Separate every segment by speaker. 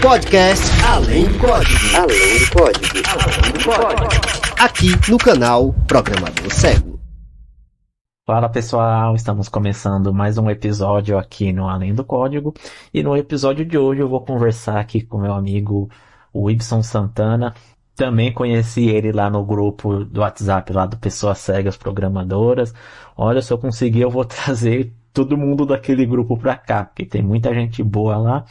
Speaker 1: Podcast Além do Código.
Speaker 2: Além do Código. Além do Código.
Speaker 1: Aqui no canal Programador Cego.
Speaker 3: Fala pessoal, estamos começando mais um episódio aqui no Além do Código. E no episódio de hoje eu vou conversar aqui com meu amigo o Ibson Santana. Também conheci ele lá no grupo do WhatsApp lá do Pessoas Cegas Programadoras. Olha, se eu conseguir eu vou trazer todo mundo daquele grupo pra cá, porque tem muita gente boa lá.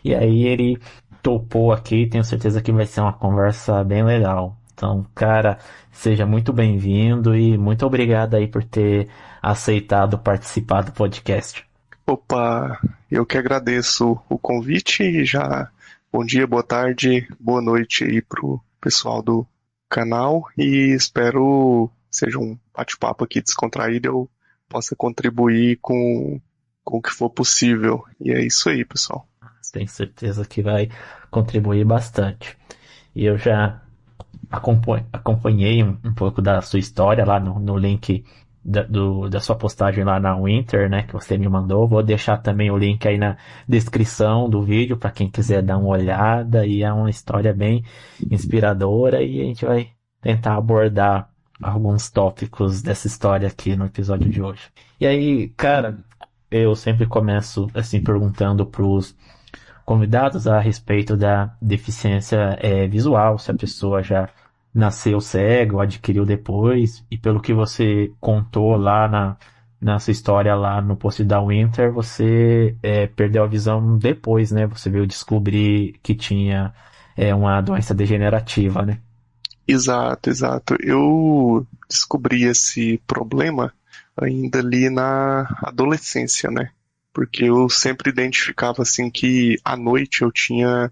Speaker 3: E aí ele topou aqui, tenho certeza que vai ser uma conversa bem legal. Então, cara, seja muito bem-vindo e muito obrigado aí por ter aceitado participar do podcast.
Speaker 4: Opa, eu que agradeço o convite e já bom dia, boa tarde, boa noite aí pro pessoal do canal e espero seja um bate-papo aqui descontraído e eu possa contribuir com o que for possível. E é isso aí, pessoal.
Speaker 3: Tenho certeza que vai contribuir bastante. E eu já acompanhei um pouco da sua história lá no link da sua postagem lá na Winter, né, que você me mandou. Vou deixar também o link aí na descrição do vídeo para quem quiser dar uma olhada. E é uma história bem inspiradora e a gente vai tentar abordar alguns tópicos dessa história aqui no episódio de hoje. E aí, cara, eu sempre começo assim perguntando pros convidados a respeito da deficiência visual, se a pessoa já nasceu cega ou adquiriu depois, e pelo que você contou lá na sua história lá no post da Winter, você perdeu a visão depois, né? Você veio descobrir que tinha uma doença degenerativa, né?
Speaker 4: Exato. Eu descobri esse problema ainda ali na adolescência, né? Porque eu sempre identificava assim que à noite eu tinha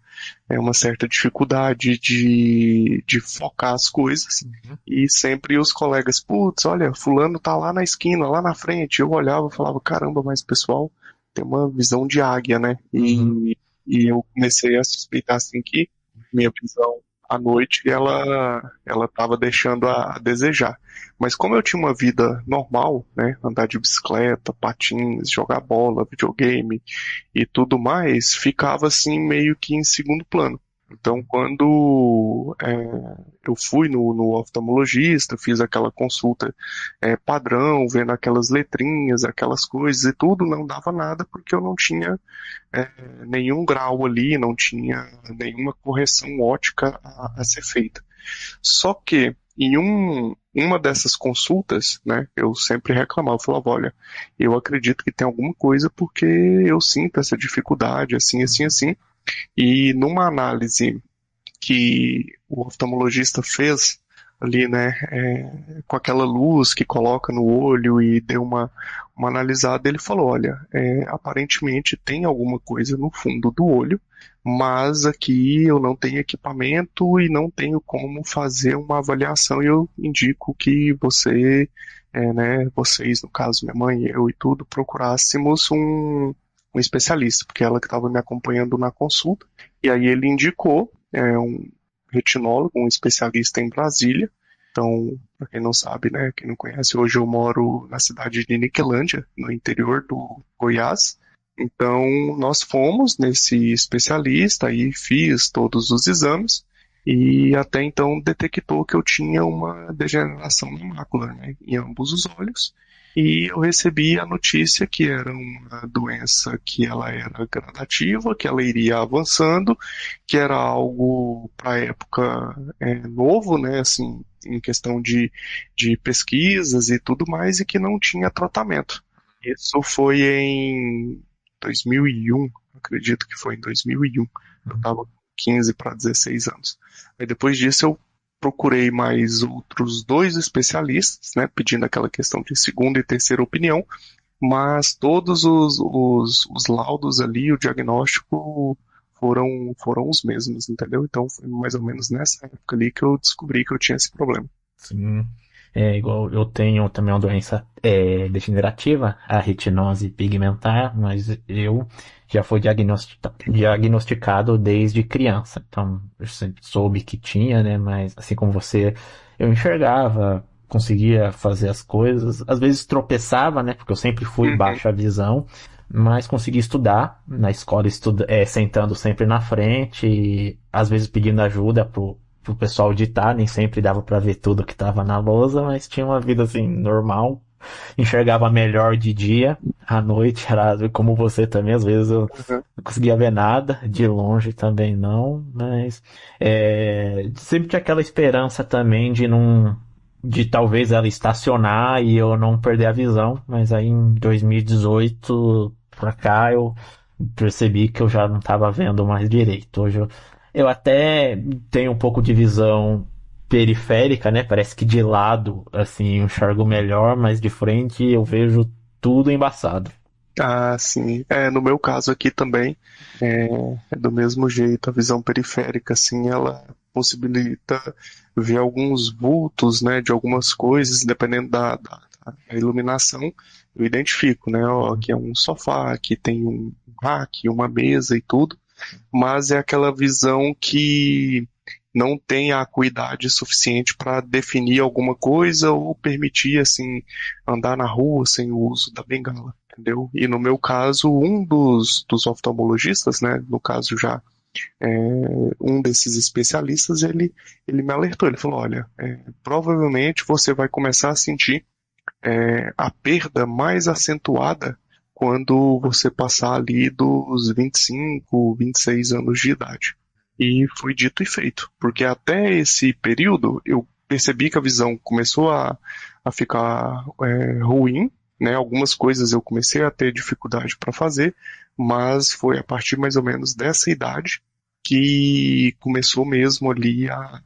Speaker 4: uma certa dificuldade de focar as coisas. E sempre os colegas, putz, olha, fulano tá lá na esquina, lá na frente. Eu olhava e falava, caramba, mas o pessoal tem uma visão de águia, né? E eu comecei a suspeitar assim que minha visão à noite ela estava deixando a desejar. Mas como eu tinha uma vida normal, né, andar de bicicleta, patins, jogar bola, videogame e tudo mais, ficava assim meio que em segundo plano. Então quando eu fui no oftalmologista, fiz aquela consulta padrão, vendo aquelas letrinhas, aquelas coisas e tudo, não dava nada porque eu não tinha nenhum grau ali, não tinha nenhuma correção ótica a ser feita. Só que em uma dessas consultas, né, eu sempre reclamava, eu falava, olha, eu acredito que tem alguma coisa porque eu sinto essa dificuldade, assim, e numa análise que o oftalmologista fez ali, né, com aquela luz que coloca no olho e deu uma analisada, ele falou, olha, aparentemente tem alguma coisa no fundo do olho, mas aqui eu não tenho equipamento e não tenho como fazer uma avaliação e eu indico que você, né, vocês, no caso minha mãe, eu e tudo, procurássemos um especialista, porque ela que estava me acompanhando na consulta, e aí ele indicou um retinólogo, um especialista em Brasília. Então, para quem não sabe, né, quem não conhece, hoje eu moro na cidade de Niquelândia, no interior do Goiás. Então, nós fomos nesse especialista e fiz todos os exames e até então detectou que eu tinha uma degeneração na mácula, né, em ambos os olhos. E eu recebi a notícia que era uma doença que ela era gradativa, que ela iria avançando, que era algo para a época novo, né, assim, em questão de pesquisas e tudo mais, e que não tinha tratamento. Isso foi em 2001, acredito que foi em 2001. Eu estava com 15 para 16 anos. Aí depois disso eu procurei mais outros 2 especialistas, né, pedindo aquela questão de segunda e terceira opinião, mas todos os laudos ali, o diagnóstico foram os mesmos, entendeu? Então foi mais ou menos nessa época ali que eu descobri que eu tinha esse problema.
Speaker 3: Sim, igual eu tenho também uma doença degenerativa, a retinose pigmentar, mas eu já fui diagnosticado desde criança. Então, eu sempre soube que tinha, né? Mas assim como você, eu enxergava, conseguia fazer as coisas, às vezes tropeçava, né? Porque eu sempre fui baixa visão, mas consegui estudar na escola, sentando sempre na frente, e às vezes pedindo ajuda pro pessoal ditar, nem sempre dava para ver tudo que estava na lousa, mas tinha uma vida assim normal, enxergava melhor de dia, à noite era como você também, às vezes eu
Speaker 4: Uhum.
Speaker 3: não conseguia ver nada, de longe também não, mas sempre tinha aquela esperança também de talvez ela estacionar e eu não perder a visão, mas aí em 2018 pra cá eu percebi que eu já não estava vendo mais direito. Hoje eu até tenho um pouco de visão periférica, né? Parece que de lado, assim, eu enxergo melhor, mas de frente eu vejo tudo embaçado.
Speaker 4: Ah, sim. No meu caso aqui também, é, é do mesmo jeito. A visão periférica, assim, ela possibilita ver alguns vultos, né, de algumas coisas, dependendo da iluminação. Eu identifico, né, ó, aqui é um sofá, aqui tem um rack, uma mesa e tudo, mas é aquela visão que não tem a acuidade suficiente para definir alguma coisa ou permitir, assim, andar na rua sem o uso da bengala, entendeu? E no meu caso, um dos oftalmologistas, né, no caso já é, um desses especialistas, ele me alertou, ele falou, olha, provavelmente você vai começar a sentir a perda mais acentuada quando você passar ali dos 25, 26 anos de idade. E foi dito e feito, porque até esse período eu percebi que a visão começou a ficar ruim, né? Algumas coisas eu comecei a ter dificuldade para fazer, mas foi a partir mais ou menos dessa idade que começou mesmo ali a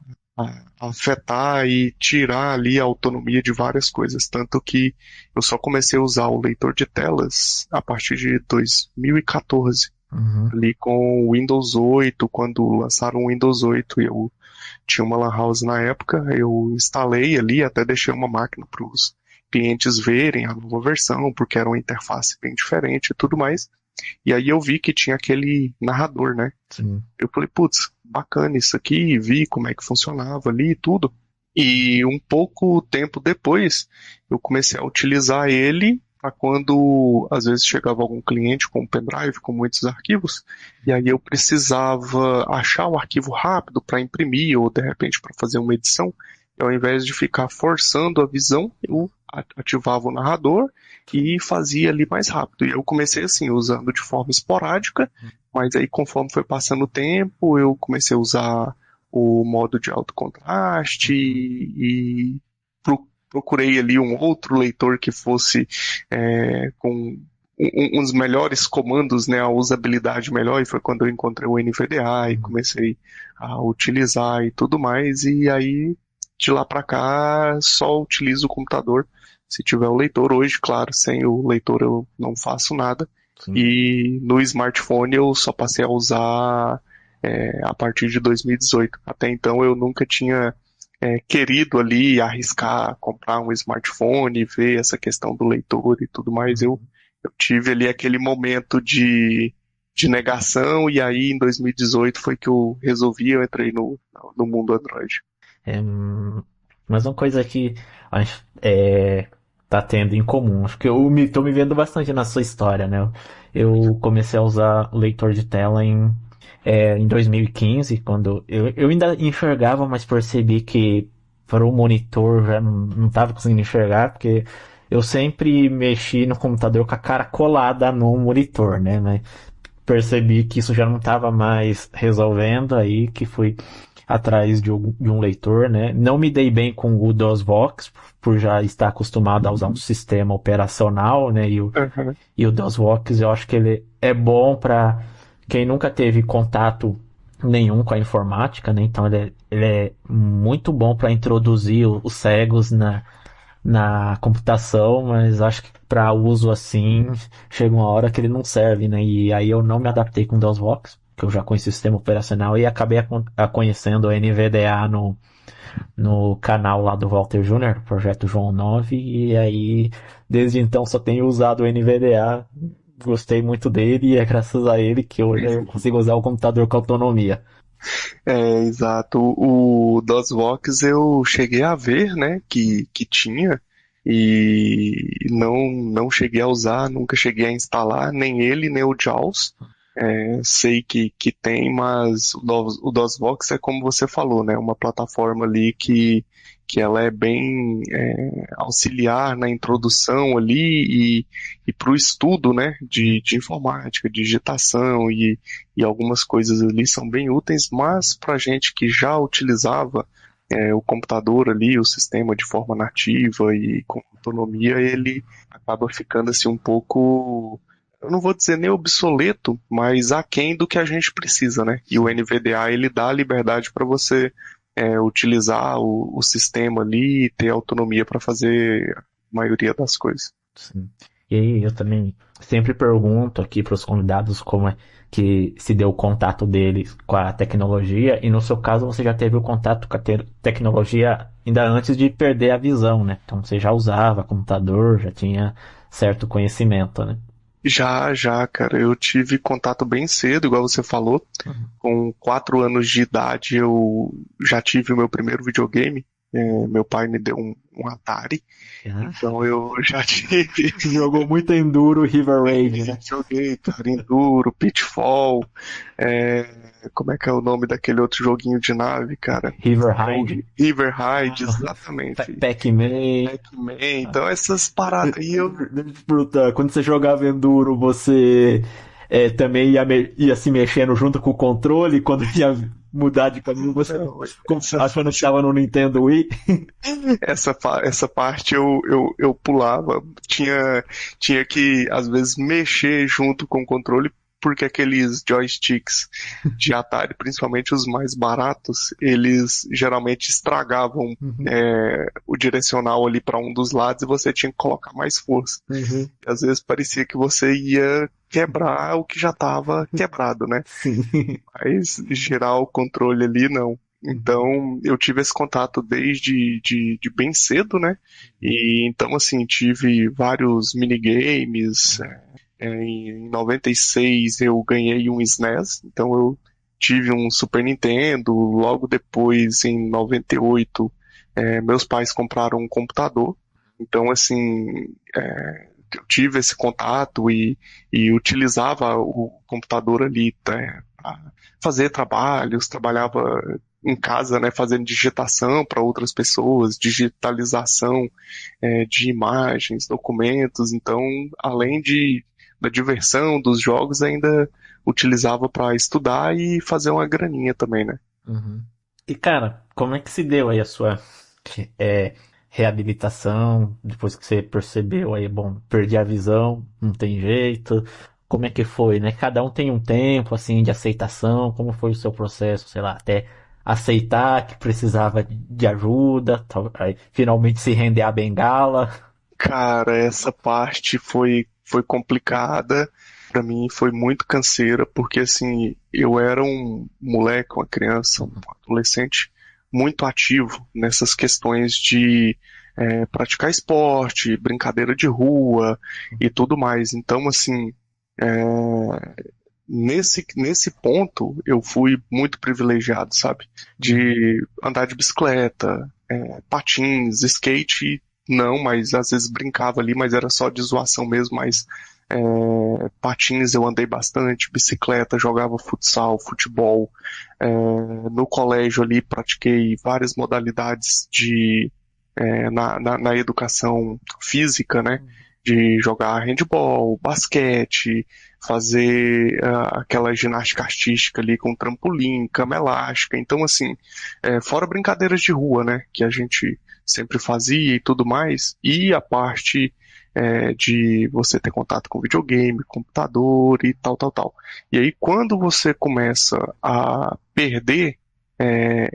Speaker 4: afetar e tirar ali a autonomia de várias coisas, tanto que eu só comecei a usar o leitor de telas a partir de 2014,
Speaker 3: Uhum.
Speaker 4: ali com o Windows 8, quando lançaram o Windows 8, eu tinha uma lan house na época, eu instalei ali, até deixei uma máquina para os clientes verem a nova versão, porque era uma interface bem diferente e tudo mais. E aí eu vi que tinha aquele narrador, né?
Speaker 3: Sim.
Speaker 4: Eu falei, putz, bacana isso aqui, vi como é que funcionava ali e tudo. E um pouco tempo depois, eu comecei a utilizar ele para quando às vezes chegava algum cliente com um pendrive com muitos arquivos, e aí eu precisava achar o arquivo rápido para imprimir ou de repente para fazer uma edição. E ao invés de ficar forçando a visão, eu ativava o narrador e fazia ali mais rápido. E eu comecei assim, usando de forma esporádica, mas aí conforme foi passando o tempo, eu comecei a usar o modo de alto contraste e procurei ali um outro leitor que fosse com uns melhores comandos, né, a usabilidade melhor, e foi quando eu encontrei o NVDA e comecei a utilizar e tudo mais, e aí de lá para cá só utilizo o computador se tiver o leitor. Hoje, claro, sem o leitor eu não faço nada,
Speaker 3: Sim.
Speaker 4: e no smartphone eu só passei a usar a partir de 2018. Até então eu nunca tinha querido ali arriscar comprar um smartphone, ver essa questão do leitor e tudo mais. Eu tive ali aquele momento de negação, e aí em 2018 foi que eu resolvi, eu entrei no mundo Android.
Speaker 3: É, mas uma coisa que a gente tá tendo em comum, acho que tô me vendo bastante na sua história, né? Eu comecei a usar o leitor de tela em 2015, quando eu ainda enxergava, mas percebi que para o monitor já não estava conseguindo enxergar, porque eu sempre mexi no computador com a cara colada no monitor, né? Mas percebi que isso já não estava mais resolvendo, aí que fui atrás de um leitor, né? Não me dei bem com o DOSVox, por já estar acostumado a usar um sistema operacional, né?
Speaker 4: Uhum.
Speaker 3: E o DOSVox eu acho que ele é bom para quem nunca teve contato nenhum com a informática, né? Então ele é muito bom para introduzir os cegos na computação, mas acho que para uso assim, chega uma hora que ele não serve, né? E aí eu não me adaptei com o DOSVox, que eu já conheci o sistema operacional, e acabei conhecendo o NVDA no canal lá do Walter Júnior, Projeto João 9, e aí desde então só tenho usado o NVDA, gostei muito dele, e é graças a ele que hoje eu consigo usar o computador com autonomia.
Speaker 4: Exato. O DOSVox eu cheguei a ver, né, que tinha. e não cheguei a usar, nunca cheguei a instalar, nem ele, nem o JAWS. Sei que tem, mas o DOSBox é como você falou, né? Uma plataforma ali que ela é bem auxiliar na introdução ali e para o estudo, né? De informática, digitação e algumas coisas ali são bem úteis, mas para gente que já utilizava o computador ali, o sistema de forma nativa e com autonomia, ele acaba ficando assim um pouco, eu não vou dizer nem obsoleto, mas aquém do que a gente precisa, né? E o NVDA ele dá a liberdade para você utilizar o sistema ali e ter autonomia para fazer a maioria das coisas.
Speaker 3: Sim. E aí eu também sempre pergunto aqui para os convidados como é que se deu o contato deles com a tecnologia, e no seu caso você já teve o contato com a tecnologia ainda antes de perder a visão, né? Então você já usava computador, já tinha certo conhecimento, né?
Speaker 4: Já, cara, eu tive contato bem cedo, igual você falou.
Speaker 3: Uhum.
Speaker 4: Com 4 anos de idade eu já tive o meu primeiro videogame. Meu pai me deu um Atari, então eu já tive.
Speaker 3: Jogou muito Enduro, River Raid, né?
Speaker 4: Joguei, cara, Enduro, Pitfall, como é que é o nome daquele outro joguinho de nave, cara?
Speaker 3: River Raid.
Speaker 4: River Raid, exatamente.
Speaker 3: Pac-Man.
Speaker 4: Pac-Man, então essas paradas aí eu...
Speaker 3: Deixa eu te perguntar, quando você jogava Enduro, você também ia se mexendo junto com o controle? Quando ia mudar de caminho, você achando que estava no Nintendo Wii?
Speaker 4: Essa parte eu pulava, tinha que às vezes mexer junto com o controle, porque aqueles joysticks de Atari, principalmente os mais baratos, eles geralmente estragavam o direcional ali para um dos lados e você tinha que colocar mais força.
Speaker 3: Uhum.
Speaker 4: E às vezes parecia que você ia quebrar o que já estava quebrado, né?
Speaker 3: Sim.
Speaker 4: Mas girar o controle ali, não. Então, eu tive esse contato desde de bem cedo, né? E então, assim, tive vários minigames. Em 96 eu ganhei um SNES, então eu tive um Super Nintendo. Logo depois, em 98, meus pais compraram um computador. Então, assim, eu tive esse contato e utilizava o computador ali para fazer trabalhos, trabalhava em casa, né, fazendo digitação para outras pessoas, digitalização de imagens, documentos. Então, além da diversão dos jogos, ainda utilizava para estudar e fazer uma graninha também, né?
Speaker 3: Uhum. E cara, como é que se deu aí a sua é, reabilitação depois que você percebeu aí, bom, perdi a visão, não tem jeito? Como é que foi, né? Cada um tem um tempo assim de aceitação. Como foi o seu processo, sei lá, até aceitar que precisava de ajuda, aí, finalmente se render à bengala.
Speaker 4: Cara, essa parte foi complicada. Pra mim foi muito canseira, porque assim, eu era um moleque, uma criança, um adolescente muito ativo nessas questões de praticar esporte, brincadeira de rua e tudo mais. Então, assim, nesse ponto eu fui muito privilegiado, sabe? De andar de bicicleta, patins, skate, não, mas às vezes brincava ali, mas era só de zoação mesmo, mas patins eu andei bastante, bicicleta, jogava futsal, futebol. No colégio ali pratiquei várias modalidades na educação física, né? De jogar handball, basquete, fazer aquela ginástica artística ali com trampolim, cama elástica. Então, assim, fora brincadeiras de rua, né? Que a gente sempre fazia e tudo mais, e a parte de você ter contato com videogame, computador e tal, tal, tal. E aí, quando você começa a perder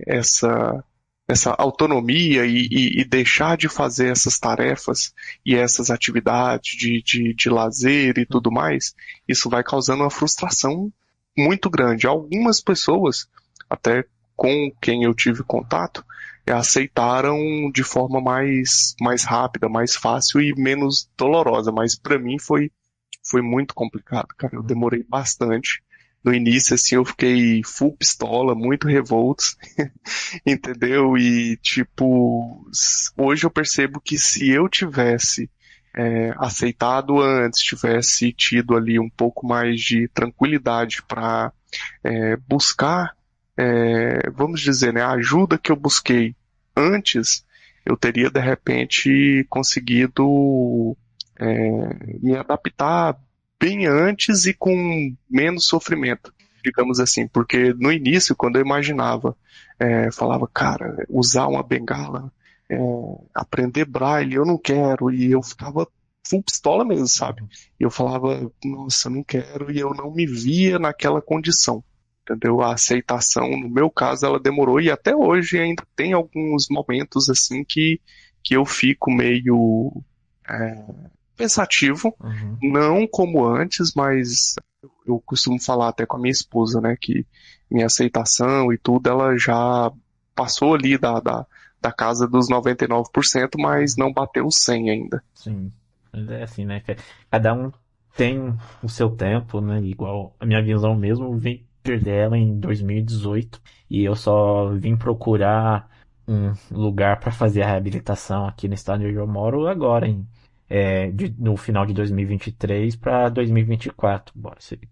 Speaker 4: essa autonomia e deixar de fazer essas tarefas e essas atividades de lazer e tudo mais, isso vai causando uma frustração muito grande. Algumas pessoas, até com quem eu tive contato, aceitaram de forma mais rápida, mais fácil e menos dolorosa, mas para mim foi muito complicado, cara. Eu demorei bastante, no início, assim, eu fiquei full pistola, muito revoltos, entendeu? E, tipo, hoje eu percebo que se eu tivesse aceitado antes, tivesse tido ali um pouco mais de tranquilidade para buscar, vamos dizer, né, a ajuda que eu busquei antes, eu teria de repente conseguido me adaptar bem antes e com menos sofrimento, digamos assim, porque no início, quando eu imaginava, falava, cara, usar uma bengala, aprender braille, eu não quero, e eu ficava full pistola mesmo, sabe? E eu falava, nossa, eu não quero, e eu não me via naquela condição. Entendeu? A aceitação, no meu caso, ela demorou e até hoje ainda tem alguns momentos assim que eu fico meio pensativo,
Speaker 3: Uhum.
Speaker 4: não como antes, mas eu costumo falar até com a minha esposa, né, que minha aceitação e tudo, ela já passou ali da casa dos 99%, mas não bateu os 100 ainda.
Speaker 3: Sim. Mas é assim, né? Cada um tem o seu tempo, né? Igual a minha visão mesmo, eu vim perder ela em 2018 e eu só vim procurar um lugar para fazer a reabilitação aqui no estado onde eu moro agora, no final de 2023 para 2024.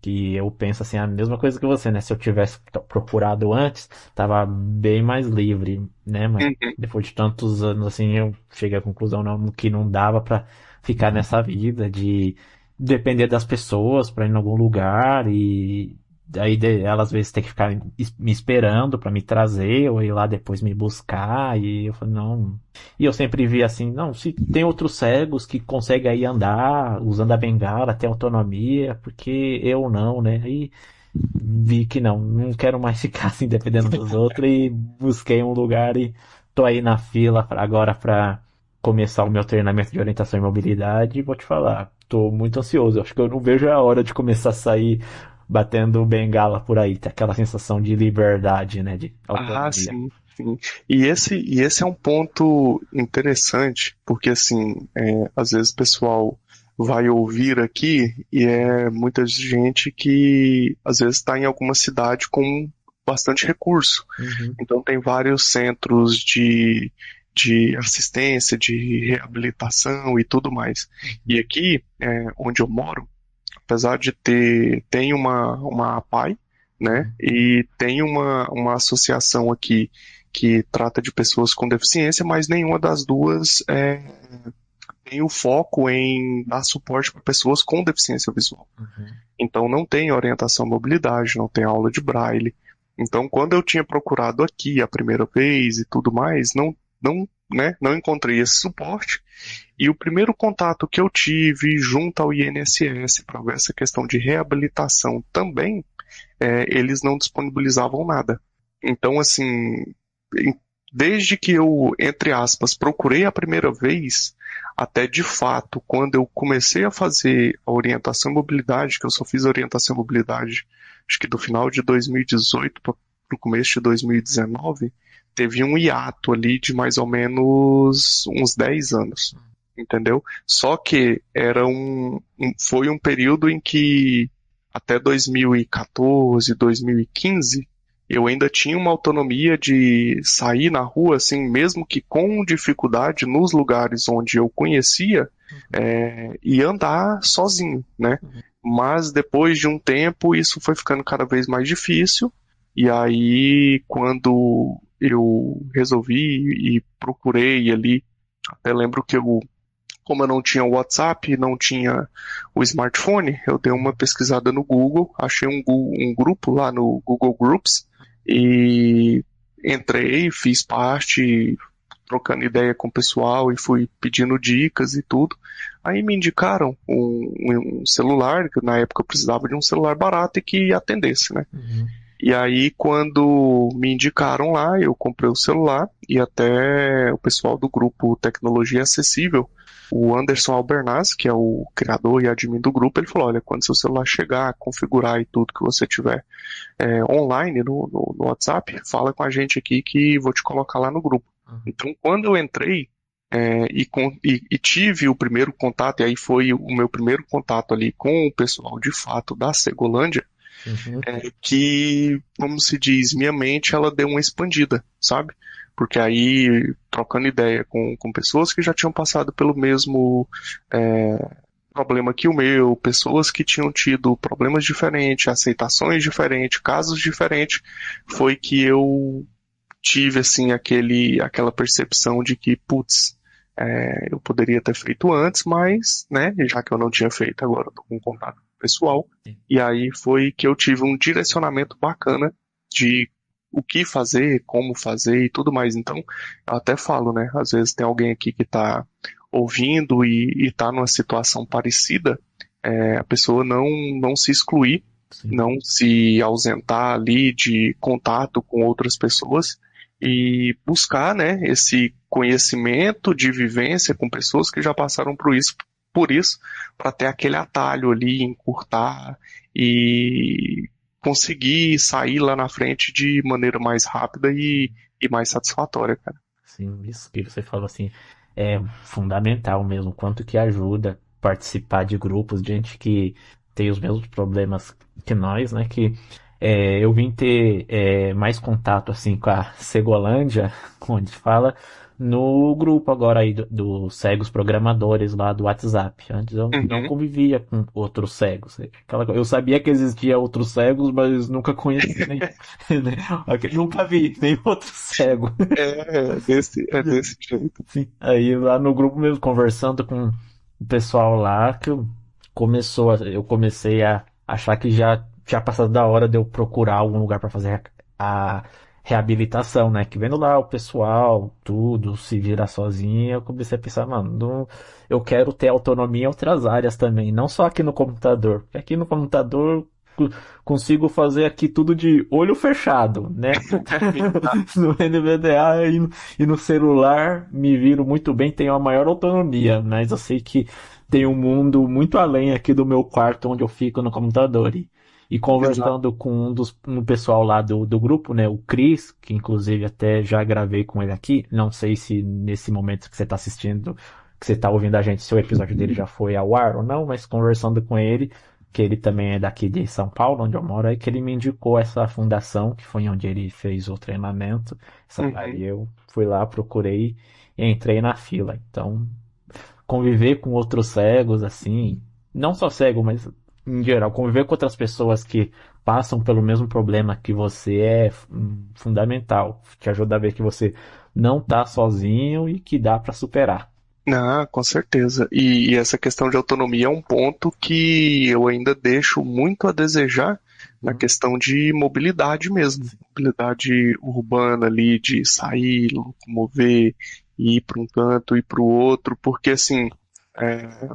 Speaker 3: Que eu penso assim, a mesma coisa que você, né? Se eu tivesse procurado antes, tava bem mais livre, né? Mas
Speaker 4: Uhum.
Speaker 3: depois de tantos anos assim, eu cheguei à conclusão que não dava para ficar nessa vida de depender das pessoas para ir em algum lugar e aí elas às vezes tem que ficar me esperando para me trazer ou ir lá depois me buscar e eu falei, não. E eu sempre vi assim, não, se tem outros cegos que conseguem aí andar usando a bengala, ter autonomia, porque eu não, né? Aí vi que não quero mais ficar assim dependendo dos outros e busquei um lugar e tô aí na fila agora para começar o meu treinamento de orientação e mobilidade e vou te falar, tô muito ansioso, acho que eu não vejo a hora de começar a sair batendo bengala por aí, ter aquela sensação de liberdade, né, de
Speaker 4: Ah,
Speaker 3: autonomia.
Speaker 4: sim, sim. E esse é um ponto interessante, porque assim, às vezes o pessoal vai ouvir aqui e é muita gente que às vezes está em alguma cidade com bastante recurso.
Speaker 3: Uhum,
Speaker 4: Então tem vários centros de assistência, de reabilitação e tudo mais. E aqui, onde eu moro, apesar de tem uma APAE, né,
Speaker 3: uhum,
Speaker 4: e tem uma associação aqui que trata de pessoas com deficiência, mas nenhuma das duas tem o foco em dar suporte para pessoas com deficiência visual.
Speaker 3: uhum,
Speaker 4: Então não tem orientação à mobilidade, não tem aula de braille. Então quando eu tinha procurado aqui a primeira vez e tudo mais, não encontrei esse suporte. E o primeiro contato que eu tive junto ao INSS para ver essa questão de reabilitação também, eles não disponibilizavam nada. Então, assim, desde que eu, entre aspas, procurei a primeira vez, até de fato, quando eu comecei a fazer a orientação em mobilidade, que eu só fiz a orientação em mobilidade, acho que do final de 2018 para o começo de 2019, teve um hiato ali de mais ou menos uns 10 anos, entendeu? Só que foi um período em que até 2014, 2015, eu ainda tinha uma autonomia de sair na rua, assim, mesmo que com dificuldade, nos lugares onde eu conhecia, e andar sozinho, né? Mas depois de um tempo, isso foi ficando cada vez mais difícil, e aí, quando eu resolvi e procurei ali, até lembro que como eu não tinha o WhatsApp, não tinha o smartphone, eu dei uma pesquisada no Google, achei um grupo lá no Google Groups e entrei, fiz parte, trocando ideia com o pessoal e fui pedindo dicas e tudo. Aí me indicaram um celular, que na época eu precisava de um celular barato e que atendesse, né?
Speaker 3: uhum,
Speaker 4: E aí, quando me indicaram lá, eu comprei o celular e até o pessoal do grupo Tecnologia Acessível, o Anderson Albernaz, que é o criador e admin do grupo, ele falou, olha, quando seu celular chegar, configurar e tudo que você tiver online no WhatsApp, fala com a gente aqui que vou te colocar lá no grupo.
Speaker 3: uhum,
Speaker 4: Então, quando eu entrei e tive o primeiro contato, e aí foi o meu primeiro contato ali com o pessoal de fato da Segolândia,
Speaker 3: Uhum.
Speaker 4: que, como se diz, minha mente ela deu uma expandida, sabe? Porque aí, trocando ideia com pessoas que já tinham passado pelo mesmo problema que o meu, pessoas que tinham tido problemas diferentes, aceitações diferentes, casos diferentes, foi que eu tive assim aquela percepção de que, putz, eu poderia ter feito antes, mas, né, já que eu não tinha feito, agora eu tô com contato pessoal.
Speaker 3: Sim.
Speaker 4: E aí foi que eu tive um direcionamento bacana de o que fazer, como fazer e tudo mais. Então, eu até falo, né, às vezes tem alguém aqui que tá ouvindo e tá numa situação parecida, a pessoa não se excluir,
Speaker 3: Sim.
Speaker 4: não se ausentar ali de contato com outras pessoas e buscar, né, esse conhecimento de vivência com pessoas que já passaram por isso, para ter aquele atalho ali, encurtar e conseguir sair lá na frente de maneira mais rápida e mais satisfatória, cara.
Speaker 3: Sim, isso que você falou assim é fundamental mesmo, quanto que ajuda participar de grupos de gente que tem os mesmos problemas que nós, né? Que eu vim ter mais contato assim com a Cegolândia, onde fala, no grupo agora aí dos cegos programadores lá do WhatsApp. Antes eu não
Speaker 4: Uhum.
Speaker 3: convivia com outros cegos. Eu sabia que existia outros cegos, mas nunca conheci nem, nunca vi nenhum outro cego.
Speaker 4: É desse jeito.
Speaker 3: Sim. Aí lá no grupo mesmo, conversando com o pessoal lá, eu comecei a achar que já tinha passado da hora de eu procurar algum lugar para fazer a reabilitação, né? Que vendo lá o pessoal, tudo, se virar sozinho, eu comecei a pensar, mano, eu quero ter autonomia em outras áreas também, não só aqui no computador. Porque aqui no computador co- consigo fazer aqui tudo de olho fechado, né? No NVDA e no celular me viro muito bem, tenho a maior autonomia, mas eu sei que tem um mundo muito além aqui do meu quarto onde eu fico no computador. E
Speaker 4: Exato.
Speaker 3: conversando com um pessoal lá do grupo, né, o Chris, que inclusive até já gravei com ele aqui, não sei se nesse momento que você está assistindo, que você está ouvindo a gente, se o episódio dele já foi ao ar ou não, mas conversando com ele, que ele também é daqui de São Paulo, onde eu moro, aí que ele me indicou essa fundação, que foi onde ele fez o treinamento. Aí
Speaker 4: Uhum.
Speaker 3: eu fui lá, procurei e entrei na fila. Então, conviver com outros cegos, assim, não só cego, mas em geral, conviver com outras pessoas que passam pelo mesmo problema que você é fundamental. Te ajuda a ver que você não tá sozinho e que dá para superar.
Speaker 4: Ah, com certeza. E essa questão de autonomia é um ponto que eu ainda deixo muito a desejar na
Speaker 3: Uhum.
Speaker 4: questão de mobilidade mesmo. Mobilidade urbana ali, de sair, locomover, ir para um canto e para o outro, porque assim,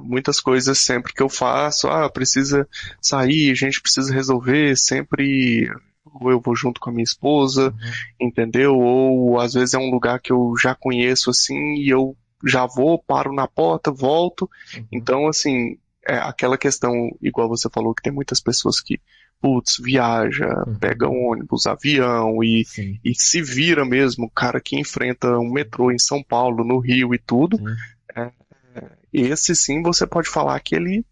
Speaker 4: muitas coisas sempre que eu faço, precisa sair, a gente precisa resolver, sempre ou eu vou junto com a minha esposa,
Speaker 3: Uhum.
Speaker 4: entendeu? Ou às vezes é um lugar que eu já conheço assim e eu já vou, paro na porta, volto.
Speaker 3: Uhum.
Speaker 4: Então, assim, aquela questão, igual você falou, que tem muitas pessoas que, putz, viaja,
Speaker 3: Uhum.
Speaker 4: pega ônibus, avião
Speaker 3: Sim,
Speaker 4: e se vira mesmo, o cara que enfrenta um metrô em São Paulo, no Rio e tudo,
Speaker 3: sim.
Speaker 4: é, esse sim você pode falar que ele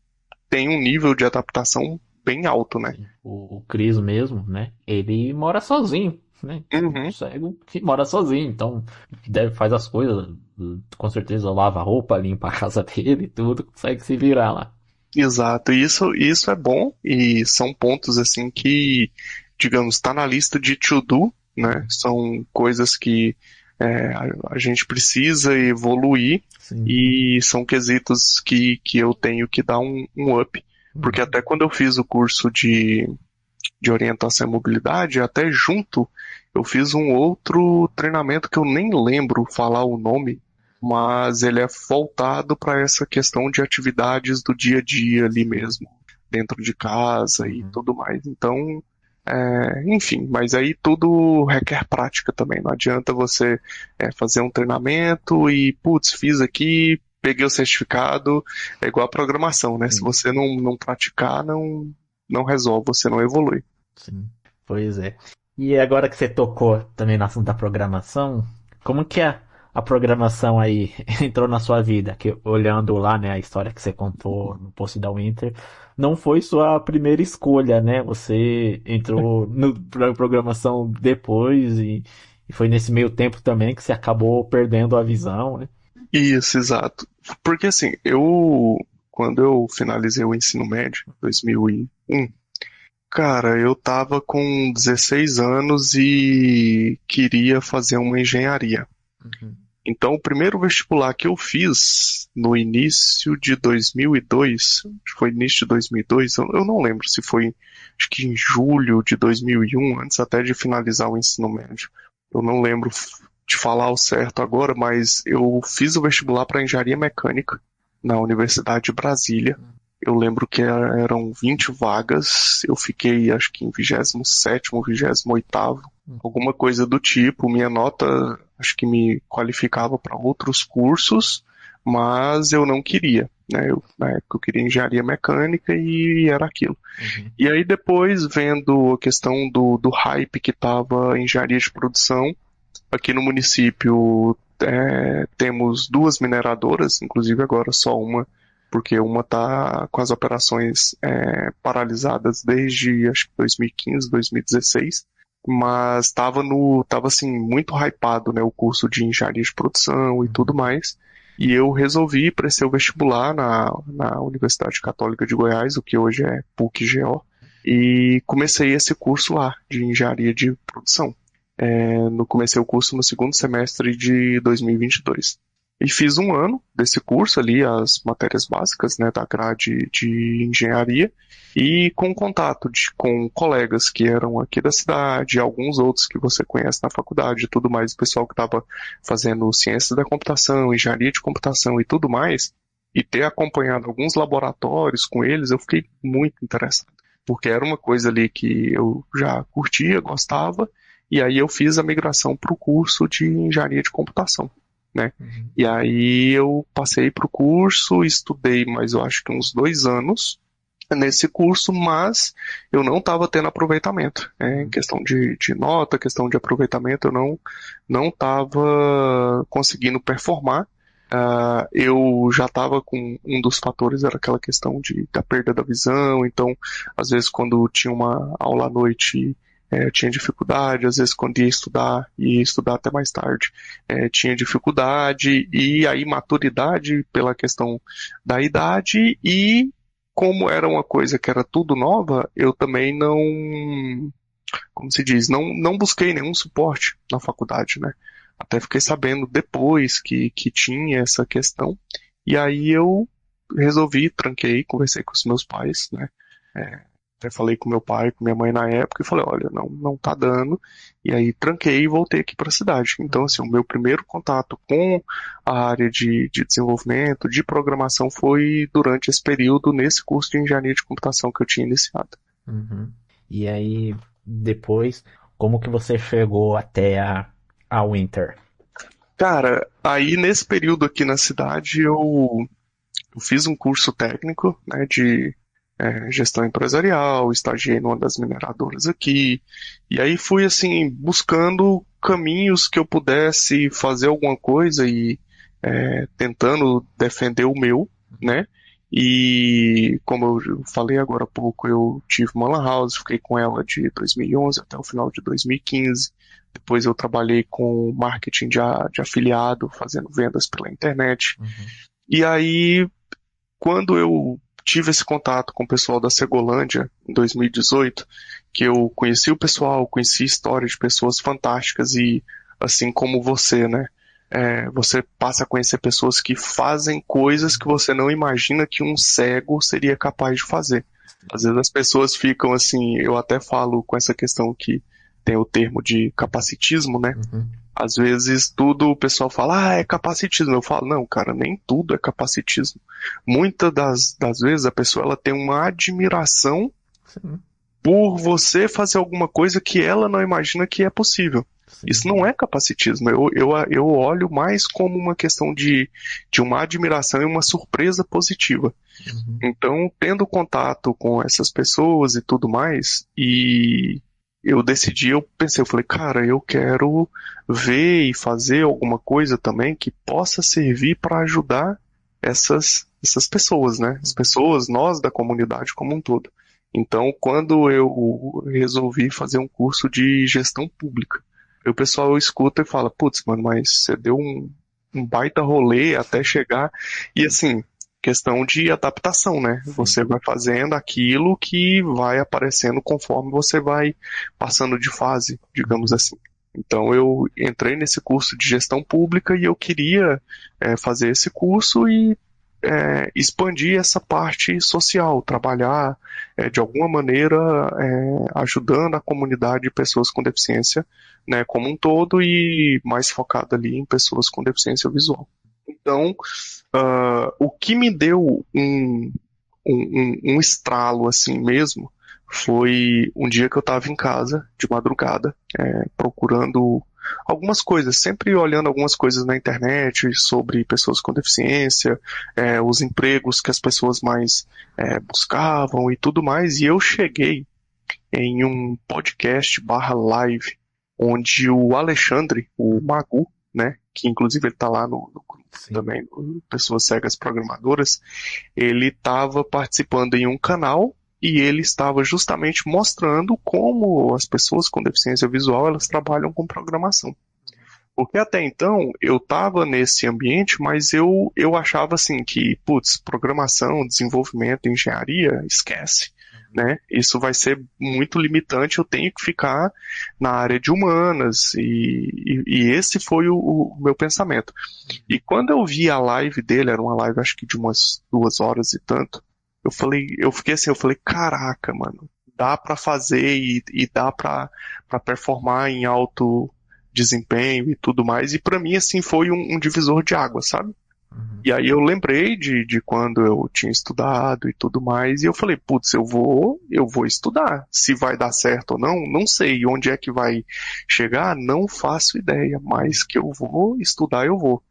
Speaker 4: tem um nível de adaptação bem alto, né?
Speaker 3: Sim. O Cris mesmo, né? Ele mora sozinho, né? Um
Speaker 4: Uhum.
Speaker 3: cego que mora sozinho, então faz as coisas, com certeza lava a roupa, limpa a casa dele e tudo, consegue se virar lá.
Speaker 4: Exato, isso é bom e são pontos assim que, digamos, está na lista de to-do, né?
Speaker 3: Uhum.
Speaker 4: São coisas que a gente precisa evoluir
Speaker 3: Sim.
Speaker 4: e são quesitos que eu tenho que dar um up. Porque
Speaker 3: Uhum.
Speaker 4: até quando eu fiz o curso de orientação e mobilidade, até junto eu fiz um outro treinamento que eu nem lembro falar o nome, mas ele é voltado para essa questão de atividades do dia a dia ali
Speaker 3: Sim.
Speaker 4: mesmo, dentro de casa e
Speaker 3: Uhum.
Speaker 4: tudo mais. Então, enfim, mas aí tudo requer prática também. Não adianta você fazer um treinamento e, putz, fiz aqui, peguei o certificado, é igual a programação, né? Se
Speaker 3: Sim.
Speaker 4: você não praticar, não resolve, você não evolui.
Speaker 3: Sim. Pois é. E agora que você tocou também no assunto da programação, como que é a programação aí entrou na sua vida? Que olhando lá, né, a história que você contou no post da Winter, não foi sua primeira escolha, né? Você entrou pra programação depois e foi nesse meio tempo também que você acabou perdendo a visão, né?
Speaker 4: Isso, exato. Porque assim, quando eu finalizei o ensino médio, 2001, cara, eu tava com 16 anos e queria fazer uma engenharia.
Speaker 3: Uhum.
Speaker 4: Então, o primeiro vestibular que eu fiz no início de 2002, acho que foi início de 2002, eu não lembro se foi, acho que em julho de 2001, antes até de finalizar o ensino médio. Eu não lembro de falar ao certo agora, mas eu fiz o vestibular para engenharia mecânica na Universidade de Brasília. Eu lembro que eram 20 vagas, eu fiquei acho que em 27º, 28º, alguma coisa do tipo. Minha nota acho que me qualificava para outros cursos, mas eu não queria, né? Na época eu queria engenharia mecânica e era aquilo.
Speaker 3: Uhum.
Speaker 4: E aí depois, vendo a questão do hype que estava a engenharia de produção, aqui no município temos duas mineradoras, inclusive agora só uma, porque uma está com as operações paralisadas desde acho que 2015, 2016, mas estava assim muito hypado, né, o curso de engenharia de produção e tudo mais. E eu resolvi prestar o vestibular na Universidade Católica de Goiás, o que hoje é PUC-GO, e comecei esse curso lá de engenharia de produção. Comecei o curso no segundo semestre de 2022. E fiz um ano desse curso ali, as matérias básicas, né, da grade de engenharia, e com contato com colegas que eram aqui da cidade, alguns outros que você conhece na faculdade e tudo mais, o pessoal que estava fazendo ciências da computação, engenharia de computação e tudo mais, e ter acompanhado alguns laboratórios com eles, eu fiquei muito interessado, porque era uma coisa ali que eu já curtia, gostava, e aí eu fiz a migração para o curso de engenharia de computação, né?
Speaker 3: Uhum.
Speaker 4: E aí eu passei para o curso, estudei mais eu acho que uns 2 anos nesse curso, mas eu não estava tendo aproveitamento. Em questão de nota, questão de aproveitamento, eu não estava conseguindo performar. Eu já estava com um dos fatores, era aquela questão da perda da visão, então às vezes quando tinha uma aula à noite eu tinha dificuldade, às vezes quando ia estudar até mais tarde, tinha dificuldade, e aí maturidade pela questão da idade, e como era uma coisa que era tudo nova, eu também não, como se diz, não busquei nenhum suporte na faculdade, né? Até fiquei sabendo depois que tinha essa questão, e aí eu resolvi, tranquei, conversei com os meus pais, né? Até falei com meu pai, com minha mãe na época, e falei, olha, não tá dando. E aí tranquei e voltei aqui para a cidade. Então, assim, o meu primeiro contato com a área de desenvolvimento, de programação, foi durante esse período, nesse curso de engenharia de computação que eu tinha iniciado.
Speaker 3: Uhum. E aí, depois, como que você chegou até a Winter?
Speaker 4: Cara, aí nesse período aqui na cidade, eu fiz um curso técnico, né, de gestão empresarial, estagiei numa das mineradoras aqui, e aí fui assim, buscando caminhos que eu pudesse fazer alguma coisa e tentando defender o meu, né? E como eu falei agora há pouco, eu tive uma lan house, fiquei com ela de 2011 até o final de 2015. Depois eu trabalhei com marketing de afiliado, fazendo vendas pela internet.
Speaker 3: Uhum.
Speaker 4: E aí, quando eu tive esse contato com o pessoal da Segolândia em 2018, que eu conheci o pessoal, conheci histórias de pessoas fantásticas e assim como você, né? Você passa a conhecer pessoas que fazem coisas que você não imagina que um cego seria capaz de fazer. Às vezes as pessoas ficam assim, eu até falo com essa questão que tem o termo de capacitismo, né?
Speaker 3: Uhum.
Speaker 4: Às vezes tudo o pessoal fala, é capacitismo. Eu falo, não, cara, nem tudo é capacitismo. Muitas das vezes a pessoa ela tem uma admiração
Speaker 3: Sim.
Speaker 4: por você fazer alguma coisa que ela não imagina que é possível.
Speaker 3: Sim.
Speaker 4: Isso não é capacitismo. Eu olho mais como uma questão de uma admiração e uma surpresa positiva.
Speaker 3: Uhum.
Speaker 4: Então, tendo contato com essas pessoas e tudo mais, e eu decidi, eu pensei, eu falei, cara, eu quero ver e fazer alguma coisa também que possa servir para ajudar essas pessoas, né? As pessoas, nós da comunidade como um todo. Então, quando eu resolvi fazer um curso de gestão pública, aí o pessoal escuta e fala, putz, mano, mas você deu um baita rolê até chegar. E assim, questão de adaptação, né? Você vai fazendo aquilo que vai aparecendo conforme você vai passando de fase, digamos assim. Então eu entrei nesse curso de gestão pública e eu queria fazer esse curso e expandir essa parte social, trabalhar de alguma maneira ajudando a comunidade de pessoas com deficiência, né, como um todo e mais focado ali em pessoas com deficiência visual. Então, o que me deu um estralo assim mesmo foi um dia que eu estava em casa, de madrugada, procurando algumas coisas, sempre olhando algumas coisas na internet sobre pessoas com deficiência, os empregos que as pessoas mais buscavam e tudo mais, e eu cheguei em um podcast barra live, onde o Alexandre, o Magu, né, que inclusive ele está lá no grupo também, Pessoas Cegas Programadoras, ele estava participando em um canal e ele estava justamente mostrando como as pessoas com deficiência visual elas trabalham com programação. Porque até então eu estava nesse ambiente, mas eu achava assim que, putz, programação, desenvolvimento, engenharia, esquece. Né? Isso vai ser muito limitante, eu tenho que ficar na área de humanas, e esse foi o meu pensamento. E quando eu vi a live dele, era uma live acho que de umas 2 horas e tanto, eu fiquei assim, eu falei, caraca, mano, dá pra fazer e dá pra performar em alto desempenho e tudo mais, e pra mim assim foi um divisor de água, sabe? E aí eu lembrei de quando eu tinha estudado e tudo mais, e eu falei, putz, eu vou estudar. Se vai dar certo ou não, não sei. Onde é que vai chegar, não faço ideia, mas que eu vou estudar, eu vou.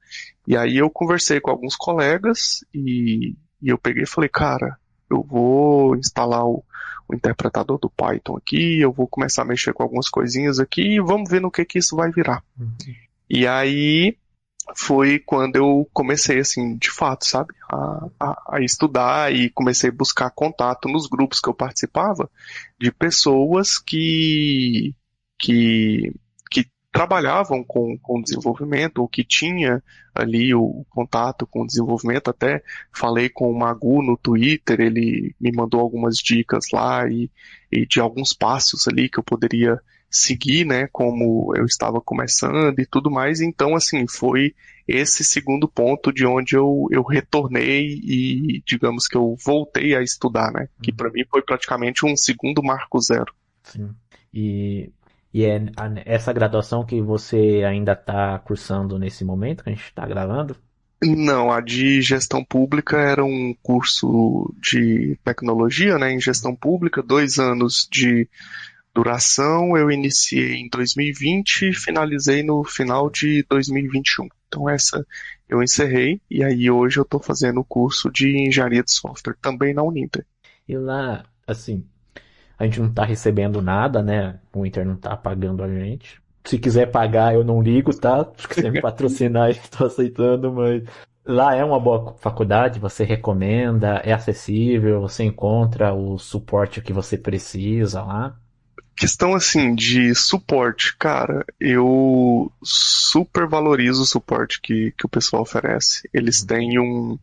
Speaker 4: E aí eu conversei com alguns colegas e eu peguei e falei, cara, eu vou instalar o interpretador do Python aqui, eu vou começar a mexer com algumas coisinhas aqui e vamos ver no que isso vai virar. E aí foi quando eu comecei, assim, de fato, sabe, a estudar e comecei a buscar contato nos grupos que eu participava de pessoas que trabalhavam com desenvolvimento ou que tinha ali o contato com o desenvolvimento. Até falei com o Magu no Twitter, ele me mandou algumas dicas lá e de alguns passos ali que eu poderia seguir, né, como eu estava começando e tudo mais. Então, assim, foi esse segundo ponto de onde eu retornei e, digamos que eu voltei a estudar, né, que para mim foi praticamente um segundo marco zero.
Speaker 3: Sim. E essa graduação que você ainda está cursando nesse momento que a gente está gravando?
Speaker 4: Não, a de gestão pública era um curso de tecnologia, né, em gestão pública, 2 anos de duração. Eu iniciei em 2020 e finalizei no final de 2021. Então essa eu encerrei e aí hoje eu estou fazendo o curso de engenharia de software também na Uninter.
Speaker 3: E lá, assim, a gente não tá recebendo nada, né? O Inter não tá pagando a gente. Se quiser pagar, eu não ligo, tá? Se quiser me patrocinar, eu tô aceitando, mas lá é uma boa faculdade, você recomenda, é acessível, você encontra o suporte que você precisa lá.
Speaker 4: Questão assim de suporte, cara, eu super valorizo o suporte que o pessoal oferece. Eles têm um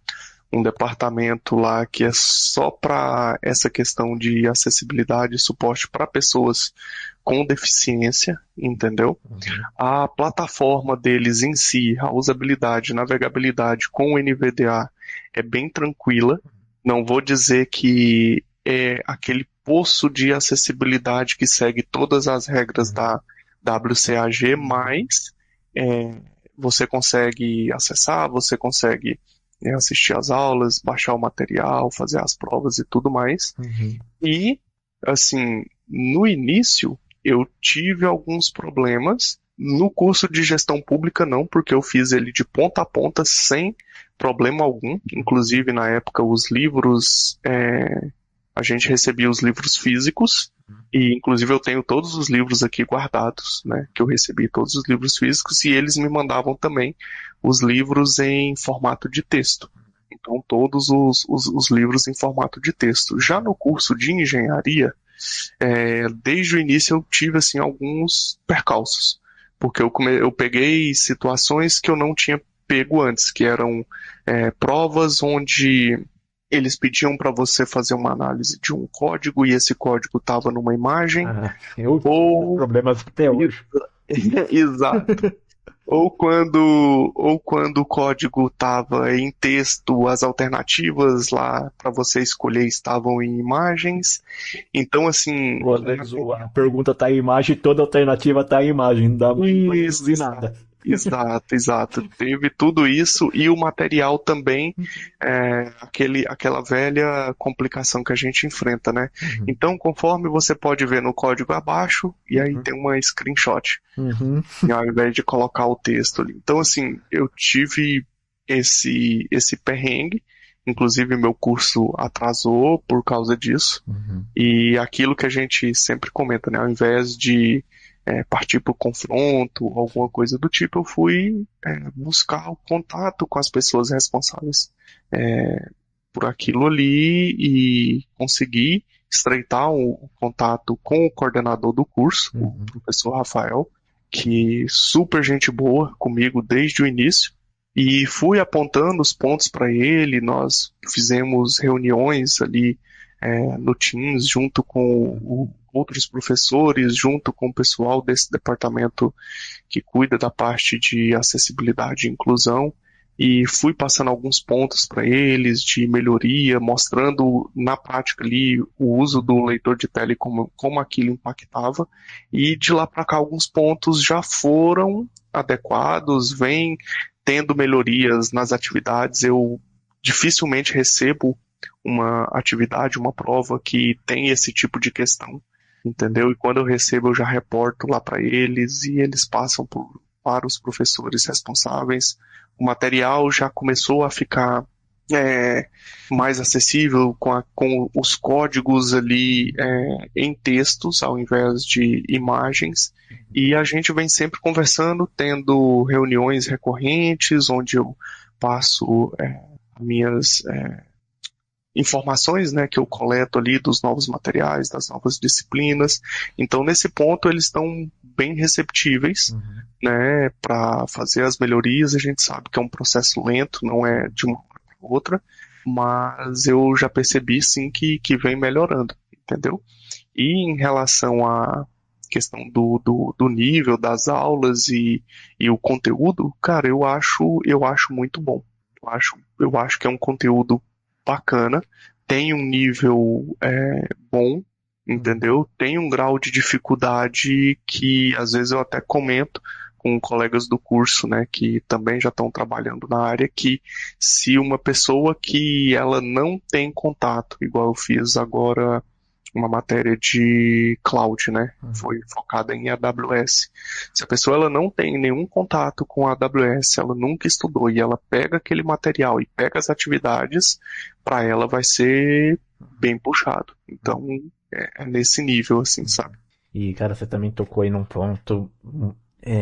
Speaker 4: departamento lá que é só para essa questão de acessibilidade e suporte para pessoas com deficiência, entendeu? A plataforma deles em si, a usabilidade, navegabilidade com o NVDA é bem tranquila. Não vou dizer que é aquele poço de acessibilidade que segue todas as regras da WCAG, mas você consegue acessar, você consegue assistir às aulas, baixar o material, fazer as provas e tudo mais. E, assim, no início eu tive alguns problemas. No curso de gestão pública não, porque eu fiz ele de ponta a ponta sem problema algum. Inclusive, na época, os livros, a gente recebia os livros físicos E, inclusive, eu tenho todos os livros aqui guardados, né? Que eu recebi todos os livros físicos e eles me mandavam também os livros em formato de texto. Então, todos os livros em formato de texto. Já no curso de engenharia, desde o início eu tive, assim, alguns percalços. Porque eu peguei situações que eu não tinha pego antes, que eram provas onde eles pediam para você fazer uma análise de um código e esse código estava numa imagem,
Speaker 3: Eu
Speaker 4: ou
Speaker 3: problemas até hoje.
Speaker 4: exato. Ou quando o código estava em texto, as alternativas lá para você escolher estavam em imagens. Então, assim,
Speaker 3: Ou às vezes a pergunta tá em imagem, toda alternativa tá em imagem, não dá pra deduzir nada.
Speaker 4: exato. Teve tudo isso e o material também, aquela velha complicação que a gente enfrenta, né? Então, conforme você pode ver no código abaixo, e aí tem uma screenshot, ao invés de colocar o texto ali. Então, assim, eu tive esse perrengue, inclusive meu curso atrasou por causa disso, e aquilo que a gente sempre comenta, né? Ao invés de partir para o confronto, alguma coisa do tipo, eu fui buscar o contato com as pessoas responsáveis por aquilo ali e consegui estreitar o contato com o coordenador do curso, o professor Rafael, que super gente boa comigo desde o início, e fui apontando os pontos para ele. Nós fizemos reuniões ali no Teams junto com outros professores, junto com o pessoal desse departamento que cuida da parte de acessibilidade e inclusão, e fui passando alguns pontos para eles de melhoria, mostrando na prática ali o uso do leitor de tela e como aquilo impactava, e de lá para cá alguns pontos já foram adequados, vem tendo melhorias nas atividades. Eu dificilmente recebo uma atividade, uma prova que tem esse tipo de questão, entendeu? E quando eu recebo, eu já reporto lá para eles e eles passam para os professores responsáveis. O material já começou a ficar mais acessível com os códigos ali em textos ao invés de imagens, e a gente vem sempre conversando, tendo reuniões recorrentes onde eu passo minhas informações, né, que eu coleto ali dos novos materiais, das novas disciplinas. Então, nesse ponto, eles estão bem receptíveis, né, para fazer as melhorias. A gente sabe que é um processo lento, não é de uma hora para outra, mas eu já percebi, sim, que vem melhorando, entendeu? E em relação à questão do nível das aulas e o conteúdo, cara, eu acho muito bom. Eu acho que é um conteúdo bacana, tem um nível bom, entendeu? Tem um grau de dificuldade que às vezes eu até comento com colegas do curso, né, que também já estão trabalhando na área, que se uma pessoa que ela não tem contato, igual eu fiz agora uma matéria de cloud, né, foi focada em AWS. Se a pessoa ela não tem nenhum contato com a AWS, ela nunca estudou e ela pega aquele material e pega as atividades, para ela vai ser bem puxado. Então, é nesse nível, assim, sabe?
Speaker 3: E, cara, você também tocou aí num ponto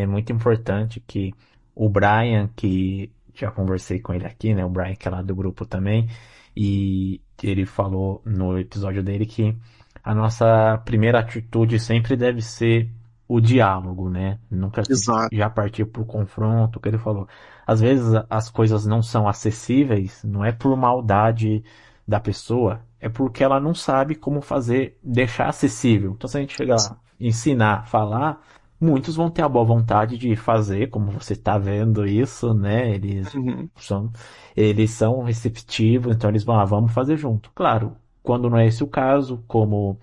Speaker 3: muito importante, que o Brian, que já conversei com ele aqui, né? O Brian, que é lá do grupo também, e ele falou no episódio dele que a nossa primeira atitude sempre deve ser o diálogo, né? Nunca
Speaker 4: Exato.
Speaker 3: já partir pro confronto, o que ele falou. Às vezes as coisas não são acessíveis, não é por maldade da pessoa, é porque ela não sabe como fazer, deixar acessível. Então, se a gente chegar lá, ensinar, falar, muitos vão ter a boa vontade de fazer, como você está vendo isso, né? Eles são receptivos, então eles vão, vamos fazer junto. Claro, quando não é esse o caso, como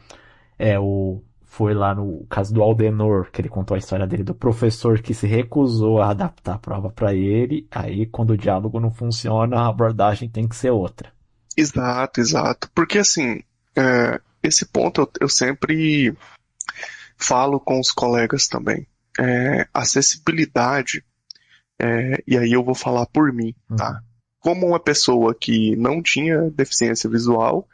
Speaker 3: foi lá no caso do Aldenor, que ele contou a história dele, do professor que se recusou a adaptar a prova para ele, aí quando o diálogo não funciona, a abordagem tem que ser outra.
Speaker 4: Exato. Porque, assim, esse ponto eu sempre falo com os colegas também. Acessibilidade, e aí eu vou falar por mim, tá? como uma pessoa que não tinha deficiência visual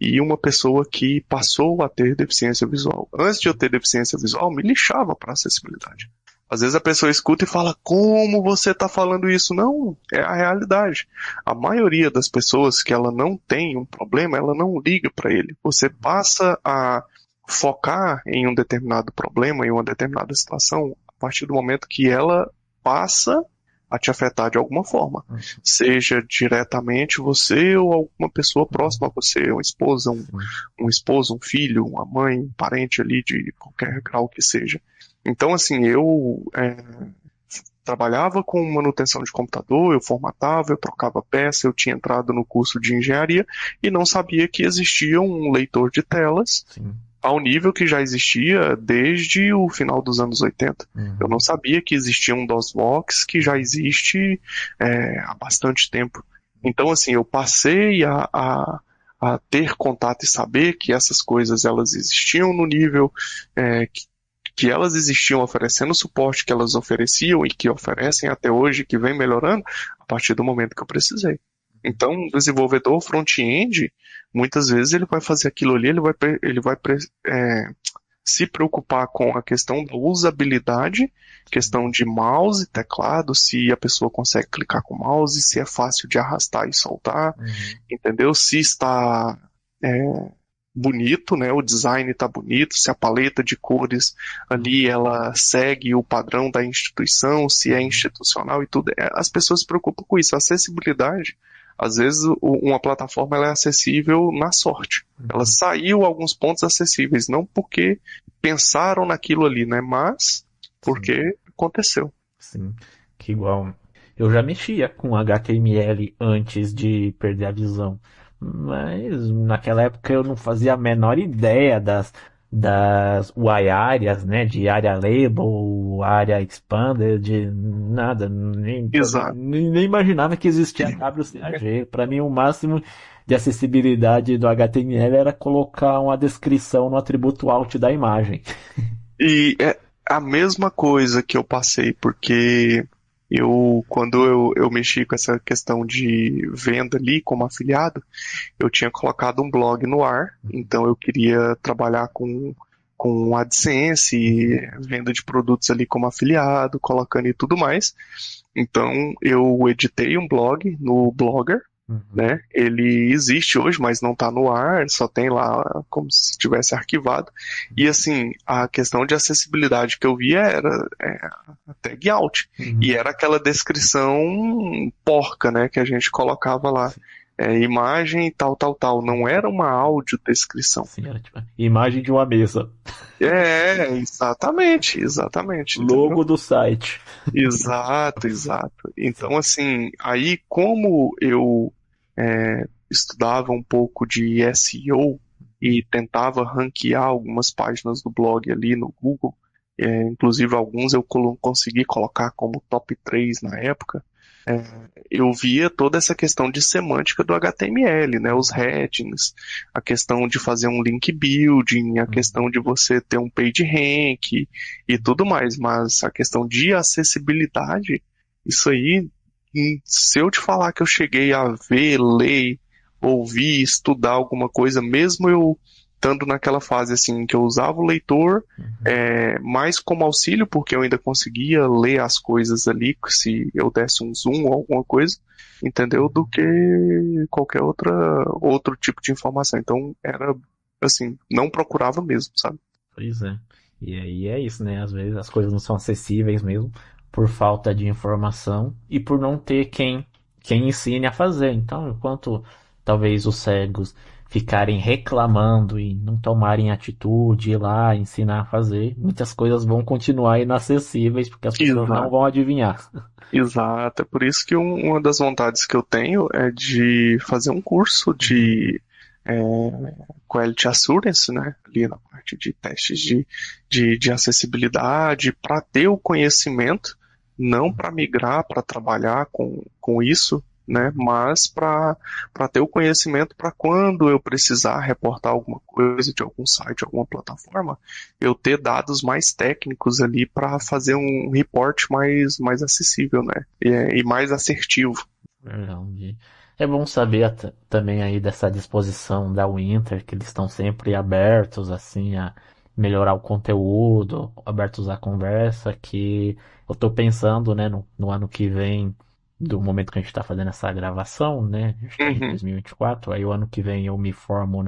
Speaker 4: e uma pessoa que passou a ter deficiência visual. Antes de eu ter deficiência visual, me lixava para acessibilidade. Às vezes a pessoa escuta e fala, como você está falando isso? Não, é a realidade. A maioria das pessoas que ela não tem um problema, ela não liga para ele. Você passa a focar em um determinado problema, em uma determinada situação, a partir do momento que ela passa a te afetar de alguma forma. Seja diretamente você ou alguma pessoa próxima a você, uma esposa, um esposo, um filho, uma mãe, um parente ali de qualquer grau que seja. Então, assim, eu trabalhava com manutenção de computador, eu formatava, eu trocava peça, eu tinha entrado no curso de engenharia e não sabia que existia um leitor de telas.
Speaker 3: Sim.
Speaker 4: Ao nível que já existia desde o final dos anos 80. Eu não sabia que existia um DOSBox que já existe há bastante tempo. Então, assim, eu passei a ter contato e saber que essas coisas elas existiam no nível que elas existiam oferecendo o suporte que elas ofereciam e que oferecem até hoje, que vem melhorando, a partir do momento que eu precisei. Então, o desenvolvedor front-end, muitas vezes ele vai fazer aquilo ali, ele vai se preocupar com a questão da usabilidade, questão de mouse, teclado, se a pessoa consegue clicar com o mouse, se é fácil de arrastar e soltar, entendeu? Se está bonito, né? O design está bonito, se a paleta de cores ali ela segue o padrão da instituição, se é institucional e tudo. As pessoas se preocupam com isso. A acessibilidade, às vezes uma plataforma ela é acessível na sorte. Ela saiu alguns pontos acessíveis, não porque pensaram naquilo ali, né? Mas porque aconteceu.
Speaker 3: Sim, que igual. Eu já mexia com HTML antes de perder a visão, mas naquela época eu não fazia a menor ideia das UI áreas, né? De área label, área expander, de nada,
Speaker 4: Exato.
Speaker 3: nem imaginava que existia WCAG. Para mim, o máximo de acessibilidade do HTML era colocar uma descrição no atributo alt da imagem.
Speaker 4: E é a mesma coisa que eu passei, porque quando eu mexi com essa questão de venda ali como afiliado, eu tinha colocado um blog no ar, então eu queria trabalhar com AdSense, venda de produtos ali como afiliado, colocando e tudo mais. Então eu editei um blog no Blogger, né? Ele existe hoje, mas não está no ar, só tem lá como se tivesse arquivado. E assim, a questão de acessibilidade que eu via era a tag out. E era aquela descrição porca, né? Que a gente colocava lá. Imagem tal, tal, tal. Não era uma audiodescrição.
Speaker 3: Sim, era tipo, imagem de uma mesa.
Speaker 4: Exatamente.
Speaker 3: Logo
Speaker 4: Entendeu?
Speaker 3: do site.
Speaker 4: Exato. Então, assim, aí como eu estudava um pouco de SEO e tentava ranquear algumas páginas do blog ali no Google, inclusive alguns eu consegui colocar como top 3 na época, eu via toda essa questão de semântica do HTML, né, os headings, a questão de fazer um link building, a questão de você ter um page rank e tudo mais, mas a questão de acessibilidade, isso aí, se eu te falar que eu cheguei a ver, ler, ouvir, estudar alguma coisa, mesmo eu estando naquela fase assim que eu usava o leitor mais como auxílio, porque eu ainda conseguia ler as coisas ali, se eu desse um zoom ou alguma coisa, entendeu? Do que qualquer outro tipo de informação. Então era assim, não procurava mesmo, sabe?
Speaker 3: Pois é. E aí é isso, né? Às vezes as coisas não são acessíveis mesmo por falta de informação e por não ter quem ensine a fazer. Então, enquanto talvez os cegos ficarem reclamando e não tomarem atitude, ir lá ensinar a fazer, muitas coisas vão continuar inacessíveis porque as pessoas não vão adivinhar.
Speaker 4: Exato, é por isso que uma das vontades que eu tenho é de fazer um curso de Quality Assurance, né, ali na parte de testes de acessibilidade, para ter o conhecimento, não para migrar, para trabalhar com isso, né, mas para ter o conhecimento para quando eu precisar reportar alguma coisa de algum site, alguma plataforma, eu ter dados mais técnicos ali para fazer um report mais acessível, né, e mais assertivo.
Speaker 3: Legal. É bom saber também aí dessa disposição da Winter, que eles estão sempre abertos assim a melhorar o conteúdo, abertos à conversa, que eu tô pensando, né, no ano que vem, do momento que a gente está fazendo essa gravação, né, a gente está em
Speaker 4: Uhum.
Speaker 3: 2024, aí o ano que vem eu me formo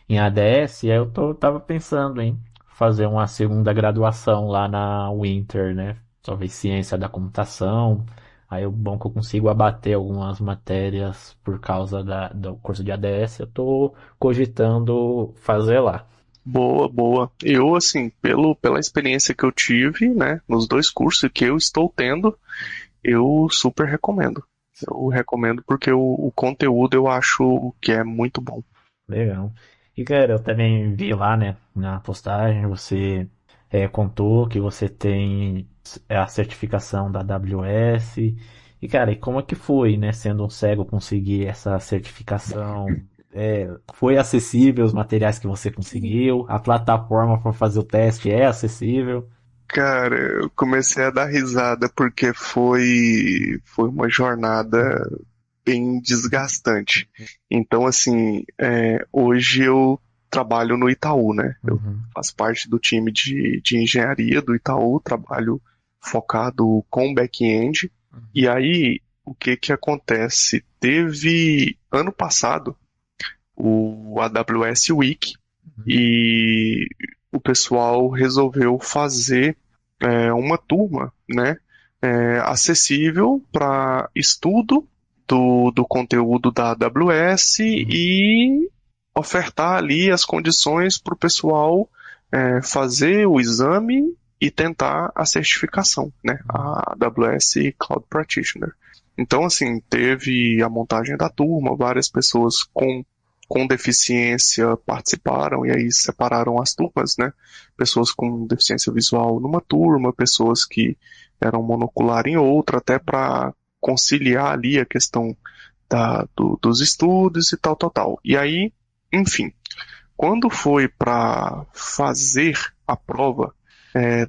Speaker 3: em ADS, e aí tava pensando em fazer uma segunda graduação lá na Winter, né, talvez ciência da computação. Aí o bom que eu consigo abater algumas matérias por causa do curso de ADS, eu tô cogitando fazer lá.
Speaker 4: Boa, boa. Eu, assim, pela experiência que eu tive, né, nos dois cursos que eu estou tendo, eu super recomendo. Eu recomendo porque o conteúdo eu acho que é muito bom.
Speaker 3: Legal. E cara, eu também vi lá, né, na postagem, você contou que você tem a certificação da AWS. E cara, e como é que foi, né, sendo um cego, conseguir essa certificação? Foi acessível os materiais que você conseguiu? A plataforma para fazer o teste é acessível?
Speaker 4: Cara, eu comecei a dar risada porque foi uma jornada bem desgastante. Então, assim, hoje eu trabalho no Itaú, né? Eu
Speaker 3: Uhum.
Speaker 4: faço parte do time de engenharia do Itaú, trabalho focado com back-end. E aí, o que que acontece? Teve ano passado o AWS Week
Speaker 3: Uhum.
Speaker 4: e o pessoal resolveu fazer uma turma, né, acessível para estudo do conteúdo da AWS
Speaker 3: Uhum.
Speaker 4: e ofertar ali as condições para o pessoal fazer o exame e tentar a certificação, né,
Speaker 3: Uhum.
Speaker 4: a AWS Cloud Practitioner. Então, assim, teve a montagem da turma, várias pessoas com deficiência participaram e aí separaram as turmas, né? Pessoas com deficiência visual numa turma, pessoas que eram monocular em outra, até para conciliar ali a questão dos estudos e tal, tal, tal. E aí, enfim, quando foi para fazer a prova,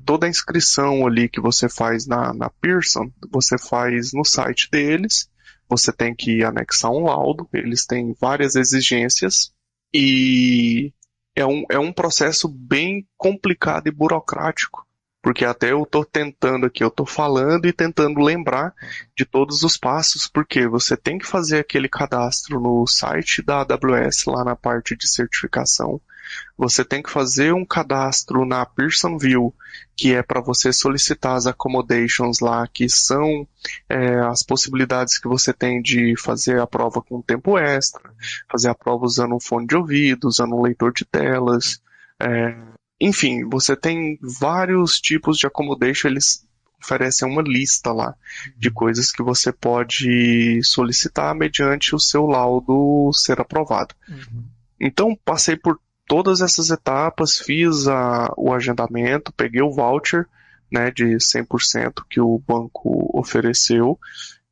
Speaker 4: toda a inscrição ali que você faz na Pearson, você faz no site deles, você tem que anexar um laudo, eles têm várias exigências e é um processo bem complicado e burocrático, porque até eu estou tentando aqui, eu estou falando e tentando lembrar de todos os passos, porque você tem que fazer aquele cadastro no site da AWS, lá na parte de certificação, você tem que fazer um cadastro na Pearsonville, que é para você solicitar as accommodations lá, que são as possibilidades que você tem de fazer a prova com tempo extra, fazer a prova usando um fone de ouvido, usando um leitor de telas. é, Enfim, você tem vários tipos de accommodation, eles oferecem uma lista lá de coisas que você pode solicitar mediante o seu laudo ser aprovado.
Speaker 3: Uhum.
Speaker 4: Então, passei por todas essas etapas, fiz o agendamento, peguei o voucher, né, de 100% que o banco ofereceu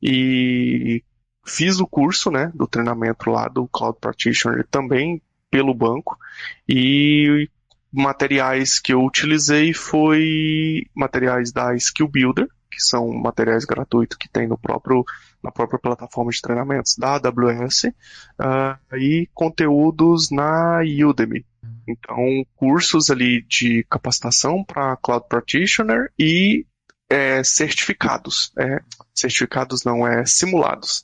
Speaker 4: e fiz o curso, né, do treinamento lá do Cloud Practitioner também pelo banco e materiais que eu utilizei foi materiais da Skill Builder, que são materiais gratuitos que tem na própria plataforma de treinamentos da AWS, e conteúdos na Udemy. Então, cursos ali de capacitação para Cloud Practitioner e certificados. Certificados não, simulados.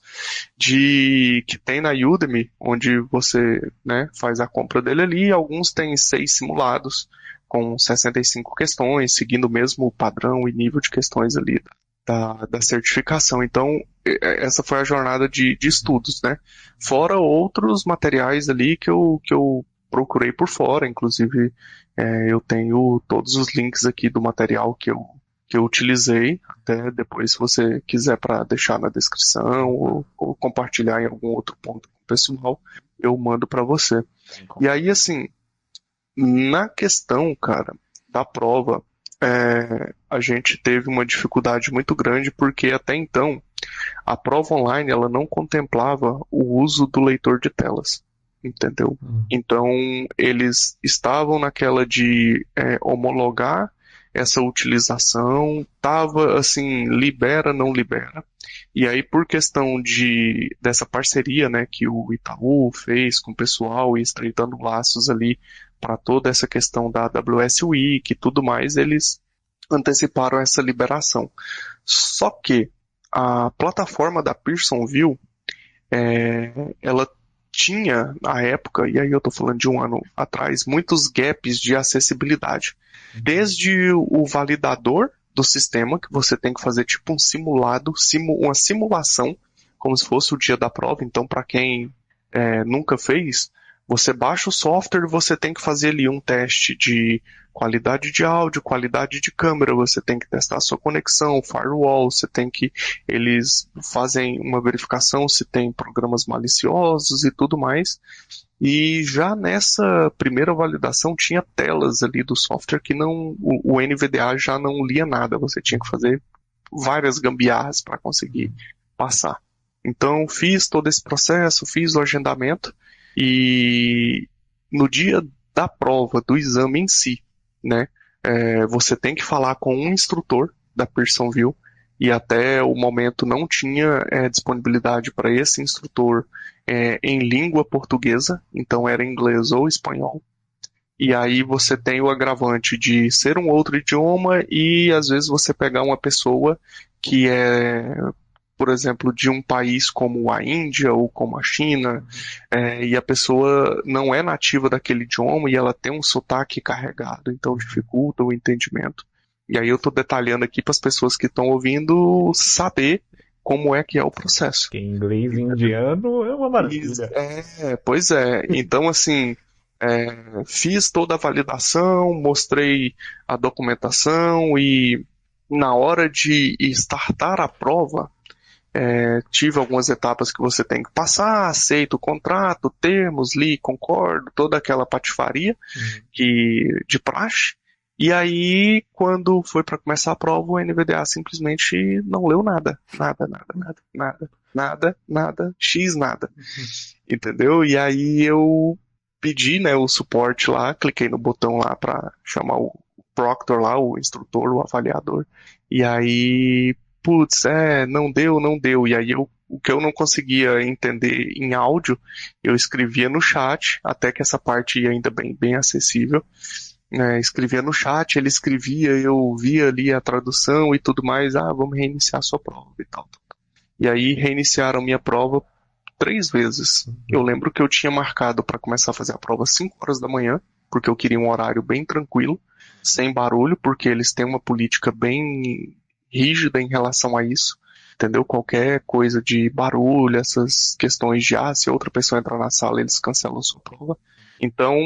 Speaker 4: Que tem na Udemy, onde você, né, faz a compra dele ali. Alguns têm 6 simulados com 65 questões, seguindo o mesmo padrão e nível de questões ali da certificação. Então, essa foi a jornada de estudos, né? Fora outros materiais ali que eu procurei por fora, inclusive eu tenho todos os links aqui do material que eu utilizei, até depois se você quiser para deixar na descrição ou compartilhar em algum outro ponto com o pessoal, eu mando para você. E aí, assim, na questão, cara, da prova, a gente teve uma dificuldade muito grande porque até então a prova online ela não contemplava o uso do leitor de telas, entendeu?
Speaker 3: Uhum.
Speaker 4: Então eles estavam naquela de homologar essa utilização, tava assim, libera, não libera. E aí, por questão dessa parceria, né, que o Itaú fez com o pessoal e estreitando laços ali para toda essa questão da AWS Week e tudo mais, eles anteciparam essa liberação. Só que a plataforma da Pearsonville, ela tinha, na época, e aí eu estou falando de um ano atrás, muitos gaps de acessibilidade. Desde o validador do sistema, que você tem que fazer tipo um simulado, uma simulação, como se fosse o dia da prova. Então, para quem nunca fez, você baixa o software e você tem que fazer ali um teste de qualidade de áudio, qualidade de câmera, você tem que testar a sua conexão, firewall, eles fazem uma verificação se tem programas maliciosos e tudo mais. E já nessa primeira validação tinha telas ali do software que o NVDA já não lia nada, você tinha que fazer várias gambiarras para conseguir passar. Então fiz todo esse processo, fiz o agendamento e no dia da prova, do exame em si, né, você tem que falar com um instrutor da Pearsonville e até o momento não tinha disponibilidade para esse instrutor em língua portuguesa, então era inglês ou espanhol. E aí você tem o agravante de ser um outro idioma e às vezes você pegar uma pessoa que por exemplo, de um país como a Índia ou como a China, e a pessoa não é nativa daquele idioma e ela tem um sotaque carregado, então dificulta o entendimento. E aí eu estou detalhando aqui para as pessoas que estão ouvindo saber como é que é o processo.
Speaker 3: Que inglês indiano é uma maravilha.
Speaker 4: Pois é. Então, assim, fiz toda a validação, mostrei a documentação e na hora de startar a prova, tive algumas etapas que você tem que passar, aceito o contrato, termos, li, concordo, toda aquela patifaria de praxe. E aí, quando foi para começar a prova, o NVDA simplesmente não leu nada. Nada, X nada. Entendeu? E aí eu pedi, né, o suporte lá, cliquei no botão lá para chamar o proctor lá, o instrutor, o avaliador. E aí, putz, não deu. E aí o que eu não conseguia entender em áudio, eu escrevia no chat, até que essa parte ia ainda bem acessível. Escrevia no chat, ele escrevia, eu via ali a tradução e tudo mais, vamos reiniciar a sua prova e tal. E aí reiniciaram minha prova 3 vezes. Eu lembro que eu tinha marcado para começar a fazer a prova às 5 horas da manhã, porque eu queria um horário bem tranquilo, sem barulho, porque eles têm uma política bem rígida em relação a isso, entendeu? Qualquer coisa de barulho, essas questões de, se outra pessoa entrar na sala, eles cancelam a sua prova. Então,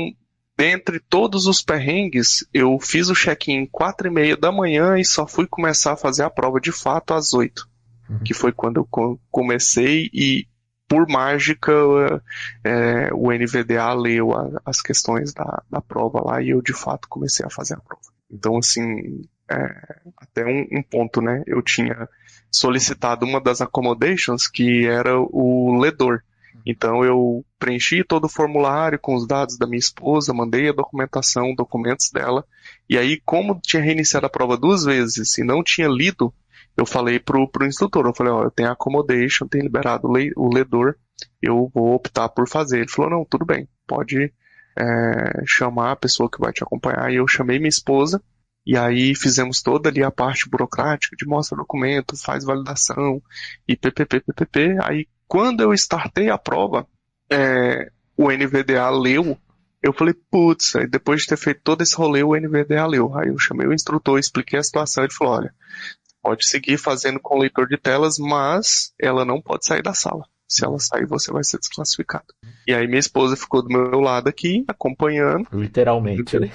Speaker 4: dentre todos os perrengues, eu fiz o check-in 4h30 da manhã e só fui começar a fazer a prova de fato às 8, que foi quando eu comecei e, por mágica, o NVDA leu as questões da prova lá e eu, de fato, comecei a fazer a prova. Então, assim, até um ponto, né? Eu tinha solicitado uma das accommodations, que era o ledor. Então eu preenchi todo o formulário com os dados da minha esposa, mandei a documentação, documentos dela, e aí, como tinha reiniciado a prova 2 vezes e não tinha lido, eu falei pro instrutor, eu falei, eu tenho accommodation, tenho liberado o ledor, eu vou optar por fazer. Ele falou, não, tudo bem, pode chamar a pessoa que vai te acompanhar. E eu chamei minha esposa, e aí fizemos toda ali a parte burocrática de mostra documento, faz validação, e ppp. Aí quando eu startei a prova, o NVDA leu, eu falei, putz, aí depois de ter feito todo esse rolê, o NVDA leu. Aí eu chamei o instrutor, expliquei a situação, ele falou, olha, pode seguir fazendo com leitor de telas, mas ela não pode sair da sala. Se ela sair, você vai ser desclassificado. E aí minha esposa ficou do meu lado aqui, acompanhando.
Speaker 3: Literalmente, né?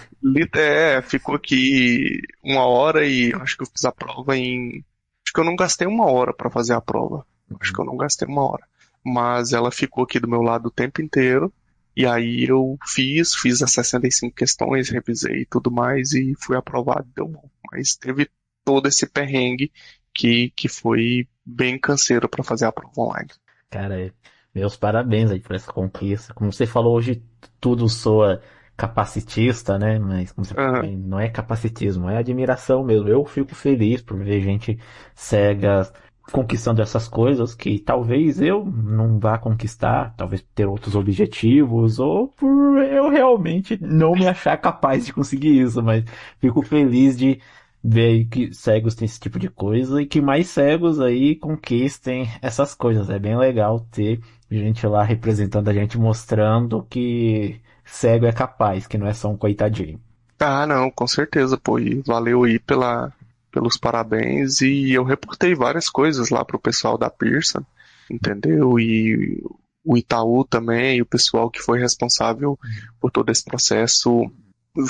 Speaker 4: Ficou aqui 1 hora e acho que eu fiz a prova acho que eu não gastei 1 hora para fazer a prova. Acho que eu não gastei 1 hora. Mas ela ficou aqui do meu lado o tempo inteiro. E aí eu fiz as 65 questões, revisei e tudo mais e fui aprovado, deu bom. Mas teve todo esse perrengue que foi bem canseiro para fazer a prova online.
Speaker 3: Cara, meus parabéns aí por essa conquista. Como você falou, hoje tudo soa capacitista, né? Mas como você falou,
Speaker 4: Aham.
Speaker 3: não é capacitismo, é admiração mesmo. Eu fico feliz por ver gente cega conquistando essas coisas que talvez eu não vá conquistar, talvez por ter outros objetivos, ou por eu realmente não me achar capaz de conseguir isso, mas fico feliz de ver aí que cegos têm esse tipo de coisa e que mais cegos aí conquistem essas coisas. É bem legal ter gente lá representando a gente, mostrando que cego é capaz, que não é só um coitadinho.
Speaker 4: Ah, não, com certeza, pô. E valeu aí pelos parabéns. E eu reportei várias coisas lá pro pessoal da Pearson, entendeu? E o Itaú também, o pessoal que foi responsável por todo esse processo,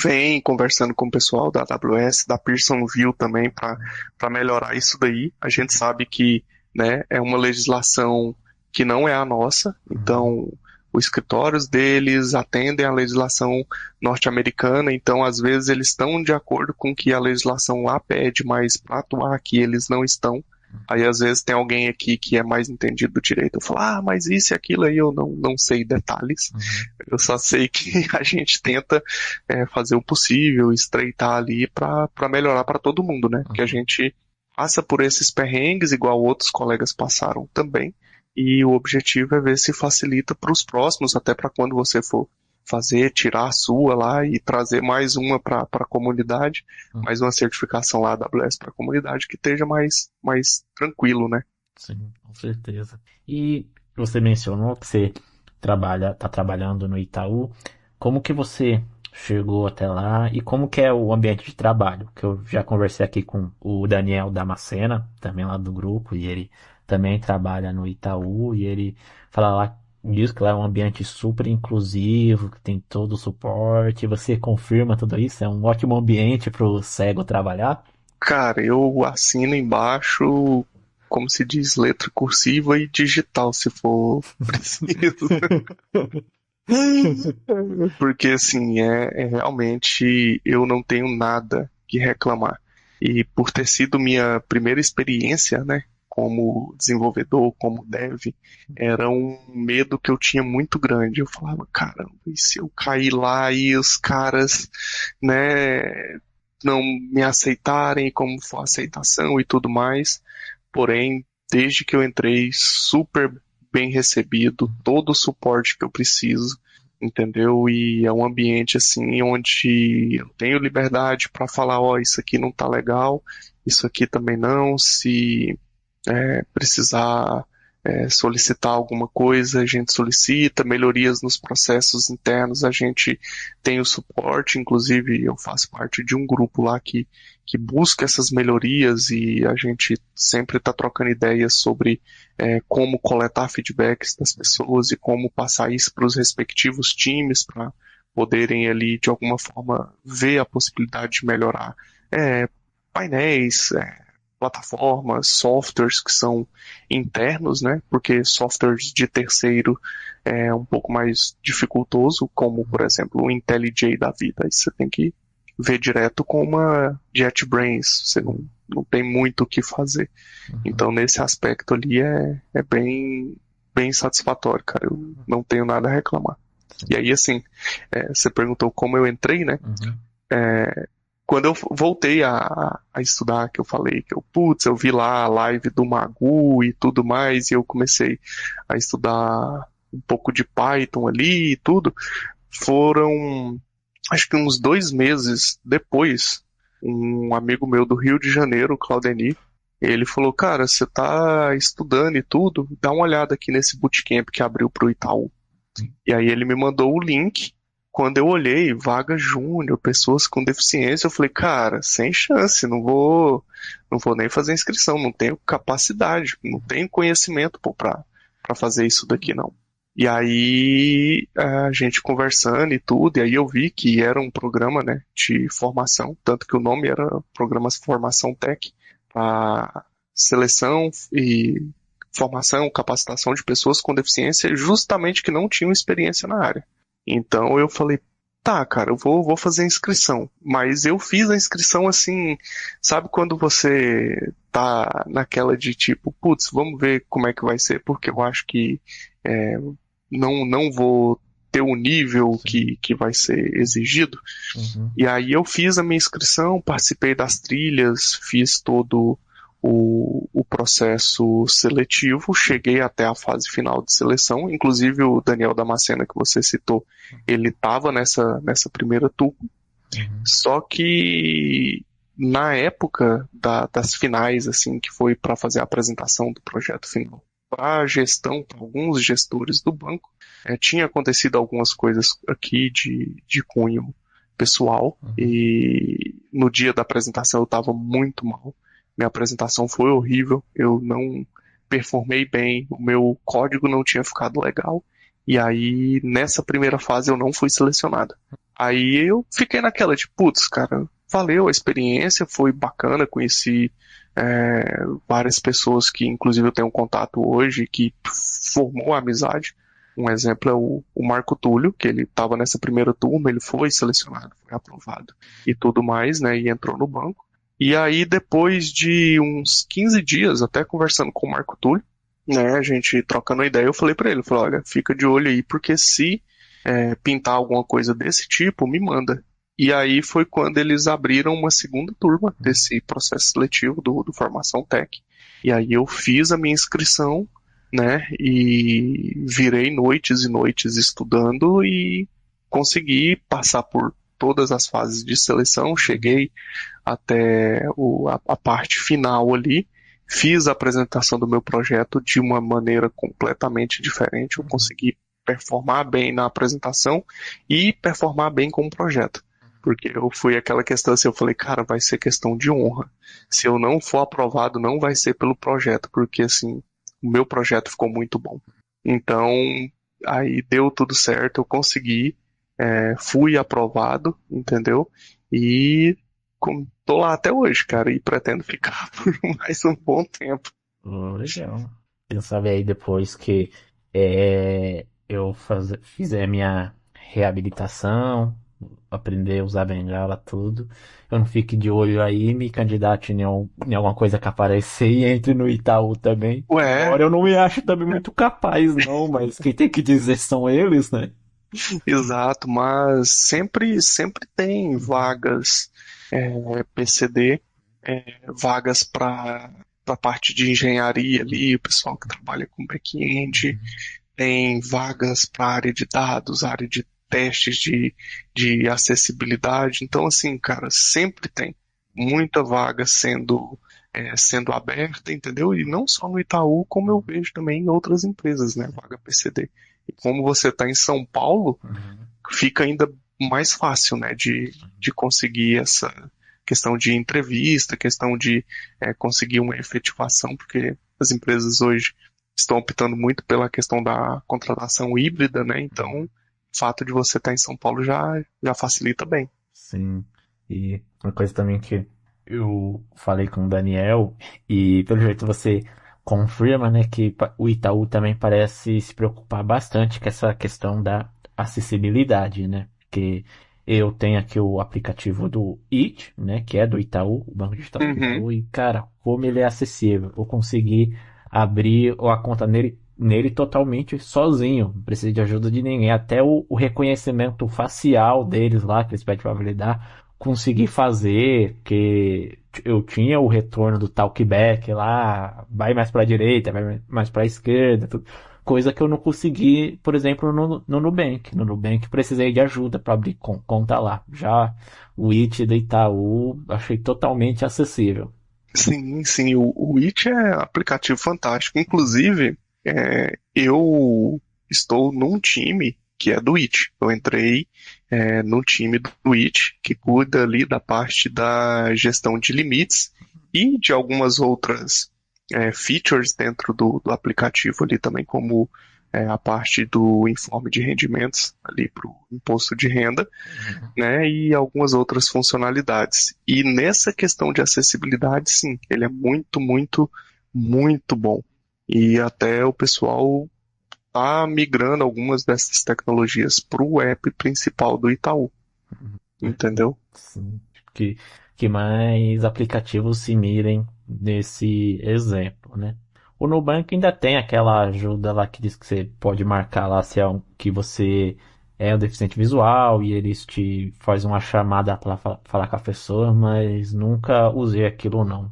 Speaker 4: vem conversando com o pessoal da AWS, da Pearson View também, para melhorar isso daí. A gente sabe que, né, é uma legislação que não é a nossa, então os escritórios deles atendem à legislação norte-americana, então às vezes eles estão de acordo com o que a legislação lá pede, mas para atuar aqui eles não estão. Aí às vezes tem alguém aqui que é mais entendido do direito, eu falo, mas isso e aquilo aí eu não sei detalhes. Eu só sei que a gente tenta fazer o possível, estreitar ali para melhorar para todo mundo, né? Que a gente passa por esses perrengues igual outros colegas passaram também. E o objetivo é ver se facilita para os próximos, até para quando você for fazer, tirar a sua lá e trazer mais uma para a comunidade, mais uma certificação lá da AWS para a comunidade que esteja mais tranquilo, né?
Speaker 3: Sim, com certeza. E você mencionou que você está trabalhando no Itaú. Como que você chegou até lá e como que é o ambiente de trabalho? Que eu já conversei aqui com o Daniel Damascena, também lá do grupo, e ele também trabalha no Itaú, e ele fala lá, diz que lá é um ambiente super inclusivo, que tem todo o suporte. Você confirma tudo isso? É um ótimo ambiente para o cego trabalhar?
Speaker 4: Cara, eu assino embaixo, como se diz, letra cursiva e digital, se for preciso. Porque, assim, realmente eu não tenho nada que reclamar. E por ter sido minha primeira experiência, né, como desenvolvedor, como dev, era um medo que eu tinha muito grande. Eu falava, caramba, e se eu cair lá e os caras, né, não me aceitarem, como for a aceitação e tudo mais. Porém, desde que eu entrei, super bem recebido, todo o suporte que eu preciso, entendeu? E é um ambiente assim onde eu tenho liberdade para falar, isso aqui não tá legal, isso aqui também não, se precisar solicitar alguma coisa, a gente solicita, melhorias nos processos internos, a gente tem o suporte, inclusive eu faço parte de um grupo lá que busca essas melhorias e a gente sempre está trocando ideias sobre como coletar feedbacks das pessoas e como passar isso para os respectivos times para poderem ali de alguma forma ver a possibilidade de melhorar painéis, plataformas, softwares que são internos, né? Porque softwares de terceiro é um pouco mais dificultoso, como, por exemplo, o IntelliJ da vida. Aí você tem que ver direto com uma JetBrains, você não tem muito o que fazer. Então, nesse aspecto ali é bem satisfatório, cara. Eu não tenho nada a reclamar. E aí, assim, você perguntou como eu entrei, né? Quando eu voltei a estudar, que eu falei que eu vi lá a live do Magu e tudo mais, e eu comecei a estudar um pouco de Python ali e tudo, foram, acho que uns 2 meses depois, um amigo meu do Rio de Janeiro, Claudemir, ele falou, cara, você tá estudando e tudo, dá uma olhada aqui nesse bootcamp que abriu pro Itaú. E aí ele me mandou o link. Quando eu olhei, vaga júnior, pessoas com deficiência, eu falei, cara, sem chance, não vou nem fazer inscrição, não tenho capacidade, não tenho conhecimento para fazer isso daqui, não. E aí, a gente conversando e tudo, e aí eu vi que era um programa, né, de formação, tanto que o nome era Programa Formação Tech, para seleção e formação, capacitação de pessoas com deficiência, justamente que não tinham experiência na área. Então eu falei, tá, cara, eu vou fazer a inscrição. Mas eu fiz a inscrição assim, sabe quando você tá naquela de tipo, putz, vamos ver como é que vai ser, porque eu acho que não vou ter o nível que vai ser exigido.
Speaker 3: Uhum.
Speaker 4: E aí eu fiz a minha inscrição, participei das trilhas, fiz todo o processo seletivo, cheguei até a fase final de seleção, inclusive o Daniel Damasceno que você citou, ele estava nessa primeira turma,
Speaker 3: Uhum.
Speaker 4: só que na época das finais, assim, que foi para fazer a apresentação do projeto final, para a gestão, para alguns gestores do banco, tinha acontecido algumas coisas aqui de cunho pessoal, e no dia da apresentação eu estava muito mal. Minha apresentação foi horrível, eu não performei bem, o meu código não tinha ficado legal, e aí nessa primeira fase eu não fui selecionado. Aí eu fiquei naquela de, putz, cara, valeu a experiência, foi bacana, conheci várias pessoas que inclusive eu tenho um contato hoje, que formou a amizade. Um exemplo é o Marco Túlio, que ele estava nessa primeira turma, ele foi selecionado, foi aprovado e tudo mais, né, e entrou no banco. E aí depois de uns 15 dias, até conversando com o Marco Túlio, né, a gente trocando a ideia, eu falei para ele, olha, fica de olho aí, porque se pintar alguma coisa desse tipo, me manda. E aí foi quando eles abriram uma segunda turma desse processo seletivo do Formação Tech. E aí eu fiz a minha inscrição, né, e virei noites e noites estudando e consegui passar por todas as fases de seleção, cheguei até a parte final ali, fiz a apresentação do meu projeto de uma maneira completamente diferente, eu consegui performar bem na apresentação e performar bem com o projeto. Porque eu fui aquela questão assim, eu falei, cara, vai ser questão de honra. Se eu não for aprovado, não vai ser pelo projeto, porque assim, o meu projeto ficou muito bom. Então, aí deu tudo certo, eu consegui, fui aprovado, entendeu? E tô lá até hoje, cara, e pretendo ficar por mais um bom tempo.
Speaker 3: Legal. Quem sabe aí depois que eu fizer minha reabilitação, aprender a usar bengala, tudo, eu não fique de olho aí, me candidate em alguma coisa que aparecer e entre no Itaú também.
Speaker 4: Ué,
Speaker 3: Embora eu não me ache também muito capaz, não, mas quem tem que dizer são eles, né?
Speaker 4: exato, mas sempre tem vagas PCD, vagas para a parte de engenharia ali, o pessoal que trabalha com back-end, tem vagas para área de dados, área de testes de acessibilidade. Então, assim, cara, sempre tem muita vaga sendo aberta, entendeu? E não só no Itaú, como eu vejo também em outras empresas, né? Vaga PCD. E como você está em São Paulo, fica ainda mais fácil, né? De conseguir essa questão de entrevista, questão de conseguir uma efetivação, porque as empresas hoje estão optando muito pela questão da contratação híbrida, né? Então, o fato de você estar em São Paulo já facilita bem.
Speaker 3: Sim. E uma coisa também que eu falei com o Daniel, e pelo jeito você confirma, né, que o Itaú também parece se preocupar bastante com essa questão da acessibilidade, né? Porque eu tenho aqui o aplicativo do IT, né, que é do Itaú, o Banco Digital do
Speaker 4: Uhum.
Speaker 3: Itaú, e cara, como ele é acessível. Eu consegui abrir a conta nele totalmente sozinho, não precisa de ajuda de ninguém. Até o reconhecimento facial deles lá, que eles pedem para validar, consegui fazer, que eu tinha o retorno do talkback lá, vai mais para a direita, vai mais para a esquerda, tudo. Coisa que eu não consegui, por exemplo, no Nubank. No Nubank precisei de ajuda para abrir conta lá. Já o IT da Itaú achei totalmente acessível.
Speaker 4: Sim, sim, o It é um aplicativo fantástico. Inclusive, eu estou num time que é do It. Eu entrei no time do It, que cuida ali da parte da gestão de limites e de algumas outras features dentro do aplicativo ali também, como a parte do informe de rendimentos ali para o imposto de renda, né, e algumas outras funcionalidades. E nessa questão de acessibilidade, sim, ele é muito, muito, muito bom. E até o pessoal está migrando algumas dessas tecnologias para o app principal do Itaú, entendeu?
Speaker 3: Sim, que, que mais aplicativos se mirem nesse exemplo, né? O Nubank ainda tem aquela ajuda lá que diz que você pode marcar lá se é um que você é um deficiente visual e eles te fazem uma chamada para falar com a pessoa, mas nunca usei aquilo não.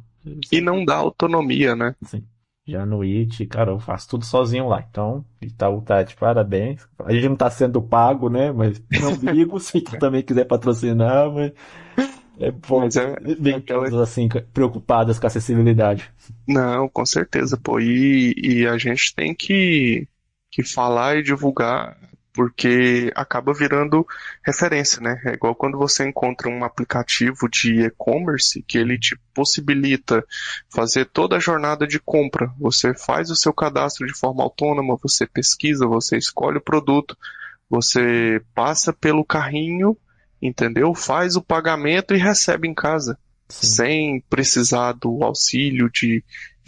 Speaker 4: E não dá autonomia, né?
Speaker 3: Sim. Já no It, cara, eu faço tudo sozinho lá. Então, Itaú tá de parabéns. A gente não tá sendo pago, né? Mas não ligo se tu também quiser patrocinar, mas é bom
Speaker 4: Mas
Speaker 3: ver
Speaker 4: aquela.
Speaker 3: empresas assim preocupadas com a acessibilidade.
Speaker 4: Não, com certeza, pô. E a gente tem que falar e divulgar, porque acaba virando referência, né? É igual quando você encontra um aplicativo de e-commerce que ele te possibilita fazer toda a jornada de compra. Você faz o seu cadastro de forma autônoma, você pesquisa, você escolhe o produto, você passa pelo carrinho, entendeu? Faz o pagamento e recebe em casa
Speaker 3: Sim,
Speaker 4: sem precisar do auxílio de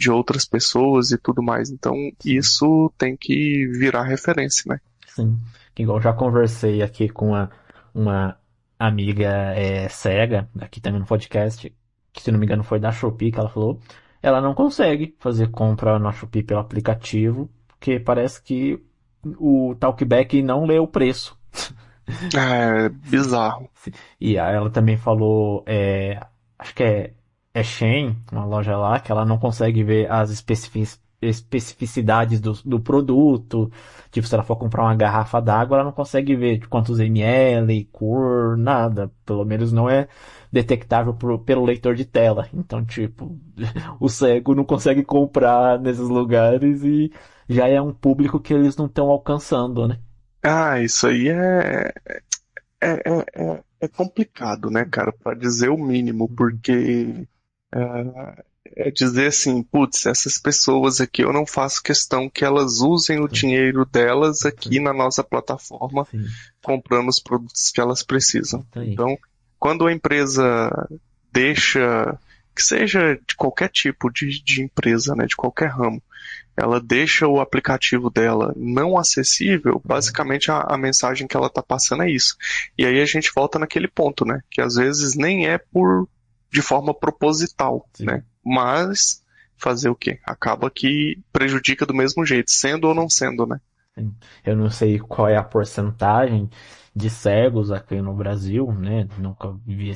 Speaker 4: outras pessoas e tudo mais. Então, isso tem que virar referência, né?
Speaker 3: sim. Igual já conversei aqui com uma amiga cega, aqui também no podcast, que se não me engano foi da Shopee, que ela falou, ela não consegue fazer compra na Shopee pelo aplicativo, porque parece que o Talkback não lê o preço.
Speaker 4: É bizarro.
Speaker 3: Sim. E aí ela também falou, acho que é Shein, uma loja lá, que ela não consegue ver as especificidades do produto. Tipo, se ela for comprar uma garrafa d'água, ela não consegue ver de quantos ml, cor, nada. Pelo menos não é detectável pelo leitor de tela. Então, tipo, o cego não consegue comprar nesses lugares e já é um público que eles não estão alcançando, né?
Speaker 4: Ah, isso aí é complicado, né, cara, para dizer o mínimo, porque é dizer assim, putz, essas pessoas aqui eu não faço questão que elas usem o
Speaker 3: Sim,
Speaker 4: dinheiro delas aqui
Speaker 3: sim,
Speaker 4: na nossa plataforma
Speaker 3: sim.
Speaker 4: comprando os produtos que elas precisam.
Speaker 3: Isso aí.
Speaker 4: Então, quando a empresa deixa, que seja de qualquer tipo de empresa, né, de qualquer ramo, ela deixa o aplicativo dela não acessível, basicamente a mensagem que ela está passando é isso. E aí a gente volta naquele ponto, né, que às vezes nem é de forma proposital,
Speaker 3: Sim.
Speaker 4: né, mas fazer o quê? Acaba que prejudica do mesmo jeito, sendo ou não sendo, né?
Speaker 3: Sim. Eu não sei qual é a porcentagem de cegos aqui no Brasil, né? Nunca vi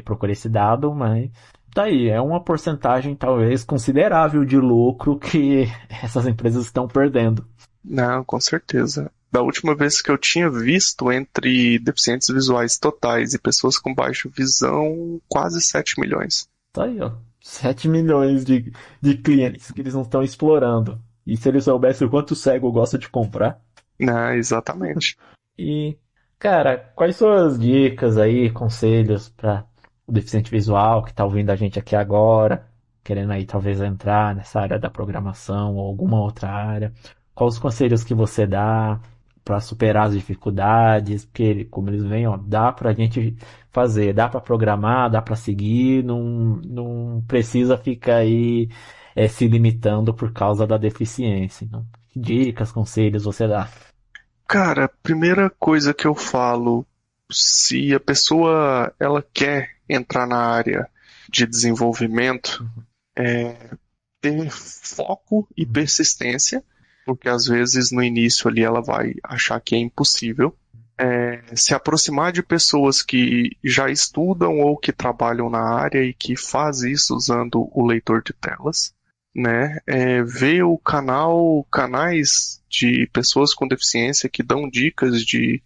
Speaker 3: procurei esse dado, mas tá aí, é uma porcentagem talvez considerável de lucro que essas empresas estão perdendo.
Speaker 4: Não, com certeza. Da última vez que eu tinha visto entre deficientes visuais totais e pessoas com baixa visão, quase 7 milhões.
Speaker 3: Tá aí, ó. 7 milhões de clientes que eles não estão explorando. E se eles soubessem o quanto o cego gosta de comprar.
Speaker 4: Não, exatamente.
Speaker 3: E, cara, quais são as dicas aí, conselhos para o deficiente visual que está ouvindo a gente aqui agora, querendo aí talvez entrar nessa área da programação ou alguma outra área? Quais os conselhos que você dá para superar as dificuldades? Porque, como eles veem, ó, dá para a gente fazer, dá para programar, dá para seguir, não precisa ficar aí se limitando por causa da deficiência. Então, que dicas, conselhos você dá?
Speaker 4: Cara, a primeira coisa que eu falo, se a pessoa ela quer entrar na área de desenvolvimento, é ter foco e persistência, porque às vezes no início ali ela vai achar que é impossível. Se aproximar de pessoas que já estudam ou que trabalham na área e que faz isso usando o leitor de telas, né? Ver o canais de pessoas com deficiência que dão dicas de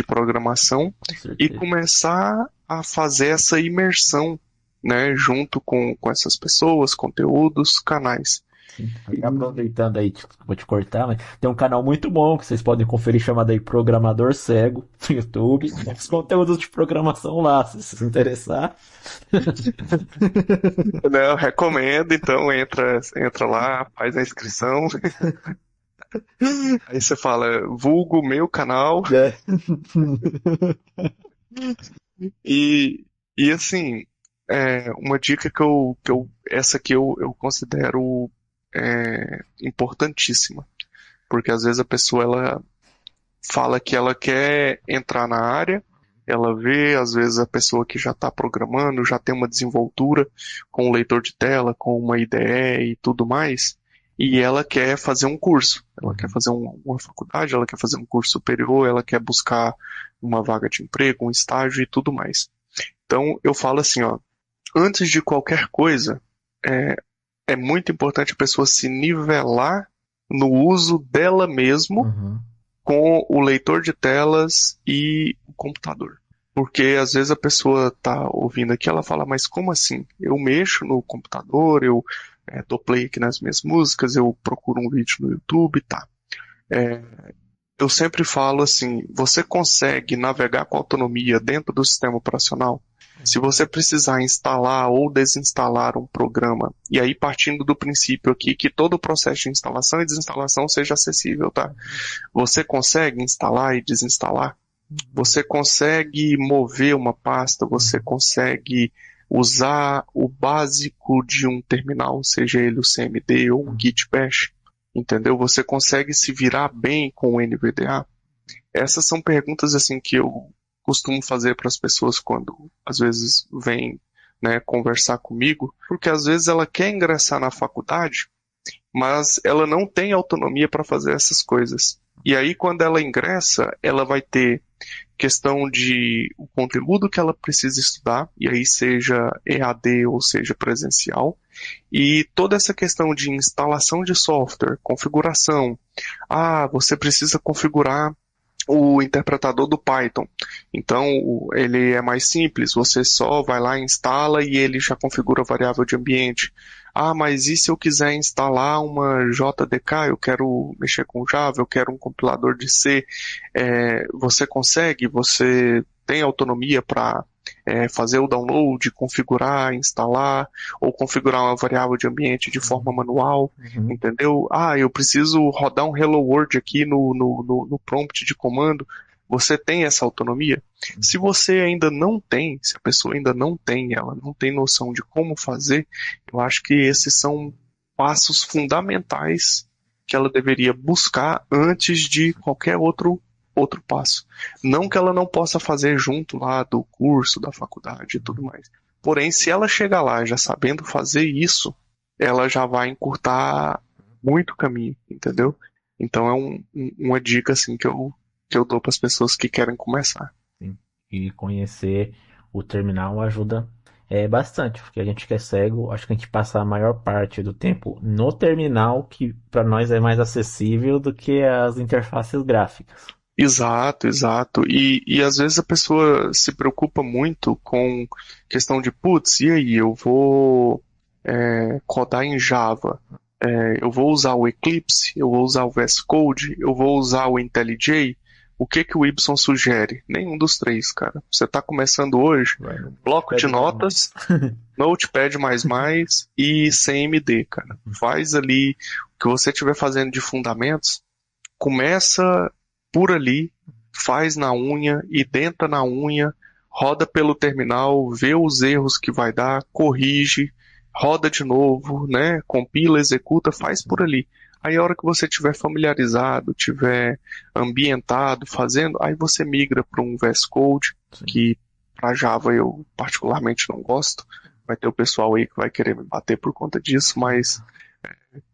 Speaker 4: programação
Speaker 3: Com
Speaker 4: e
Speaker 3: certeza.
Speaker 4: começar a fazer essa imersão, né? Junto com essas pessoas, conteúdos, canais.
Speaker 3: Sim. Aproveitando aí, vou te cortar, mas tem um canal muito bom que vocês podem conferir chamado aí Programador Cego no YouTube. Tem os conteúdos de programação lá, se se interessar.
Speaker 4: Né, eu recomendo, então entra lá, faz a inscrição. Aí você fala, vulgo meu canal.
Speaker 3: É.
Speaker 4: E, e assim, uma dica essa aqui eu considero importantíssima. Porque às vezes a pessoa ela fala que ela quer entrar na área, ela vê, às vezes, a pessoa que já está programando, já tem uma desenvoltura com o leitor de tela, com uma IDE e tudo mais, e ela quer fazer um curso, ela quer fazer uma faculdade, ela quer fazer um curso superior, ela quer buscar uma vaga de emprego, um estágio e tudo mais. Então eu falo assim, ó, antes de qualquer coisa, é muito importante a pessoa se nivelar no uso dela mesmo com o leitor de telas e o computador. Porque às vezes a pessoa tá ouvindo aqui, ela fala, mas como assim? Eu mexo no computador, eu dou play aqui nas minhas músicas, eu procuro um vídeo no YouTube, tá. Eu sempre falo assim, você consegue navegar com autonomia dentro do sistema operacional? Se você precisar instalar ou desinstalar um programa, e aí partindo do princípio aqui que todo o processo de instalação e desinstalação seja acessível, tá? Você consegue instalar e desinstalar? Você consegue mover uma pasta? Você consegue usar o básico de um terminal, seja ele o CMD ou um Git Bash? Entendeu? Você consegue se virar bem com o NVDA? Essas são perguntas assim que eu costumo fazer para as pessoas quando às vezes vêm, né, conversar comigo, porque às vezes ela quer ingressar na faculdade, mas ela não tem autonomia para fazer essas coisas. E aí quando ela ingressa, ela vai ter questão de o conteúdo que ela precisa estudar, e aí seja EAD ou seja presencial, e toda essa questão de instalação de software, configuração. Você precisa configurar o interpretador do Python. Então, ele é mais simples, você só vai lá, instala e ele já configura a variável de ambiente. Mas e se eu quiser instalar uma JDK, eu quero mexer com Java, eu quero um compilador de C, você consegue, você tem autonomia para fazer o download, configurar, instalar, ou configurar uma variável de ambiente de forma manual, entendeu? Eu preciso rodar um Hello World aqui no prompt de comando. Você tem essa autonomia? Se você ainda não tem, se a pessoa ainda não tem, ela não tem noção de como fazer, eu acho que esses são passos fundamentais que ela deveria buscar antes de qualquer outro passo. Não que ela não possa fazer junto lá do curso, da faculdade e tudo mais. Porém, se ela chegar lá já sabendo fazer isso, ela já vai encurtar muito caminho, entendeu? Então é uma dica assim que eu dou para as pessoas que querem começar.
Speaker 3: Sim. E conhecer o terminal ajuda bastante, porque a gente que é cego, acho que a gente passa a maior parte do tempo no terminal, que para nós é mais acessível do que as interfaces gráficas.
Speaker 4: Exato, exato. E às vezes a pessoa se preocupa muito com questão de, putz, e aí, eu vou codar em Java, eu vou usar o Eclipse, eu vou usar o VS Code, eu vou usar o IntelliJ. O que o Ibson sugere? Nenhum dos três, cara. Você está começando hoje, bloco de notas, Notepad++ e CMD, cara. Faz ali o que você estiver fazendo de fundamentos, começa por ali, faz na unha, identa na unha, roda pelo terminal, vê os erros que vai dar, corrige, roda de novo, né? Compila, executa, faz por ali. Aí a hora que você estiver familiarizado, estiver ambientado, fazendo, aí você migra para um VS Code, que para Java eu particularmente não gosto. Vai ter o pessoal aí que vai querer me bater por conta disso, mas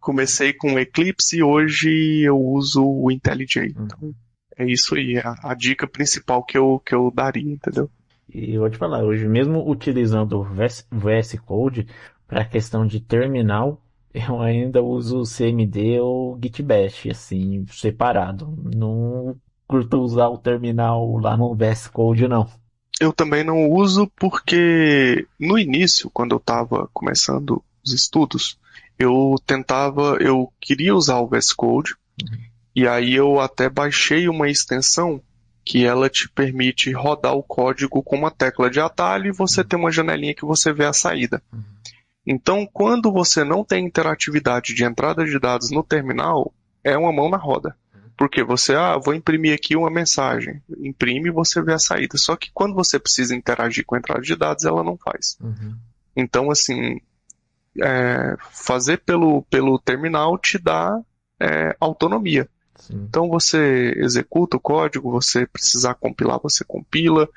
Speaker 4: comecei com Eclipse e hoje eu uso o IntelliJ. Então, é isso aí, a dica principal que eu daria, entendeu?
Speaker 3: E eu vou te falar, hoje mesmo utilizando o VS Code para a questão de terminal, eu ainda uso o CMD ou Git Bash, assim, separado. Não curto usar o terminal lá no VS Code, não.
Speaker 4: Eu também não uso porque no início, quando eu estava começando os estudos, eu queria usar o VS Code, e aí eu até baixei uma extensão que ela te permite rodar o código com uma tecla de atalho e você tem uma janelinha que você vê a saída. Então, quando você não tem interatividade de entrada de dados no terminal, é uma mão na roda. Porque você, vou imprimir aqui uma mensagem. Imprime e você vê a saída. Só que quando você precisa interagir com a entrada de dados, ela não faz. Então, assim, fazer pelo terminal te dá autonomia. Sim. Então você executa o código, você precisar compilar, você compila,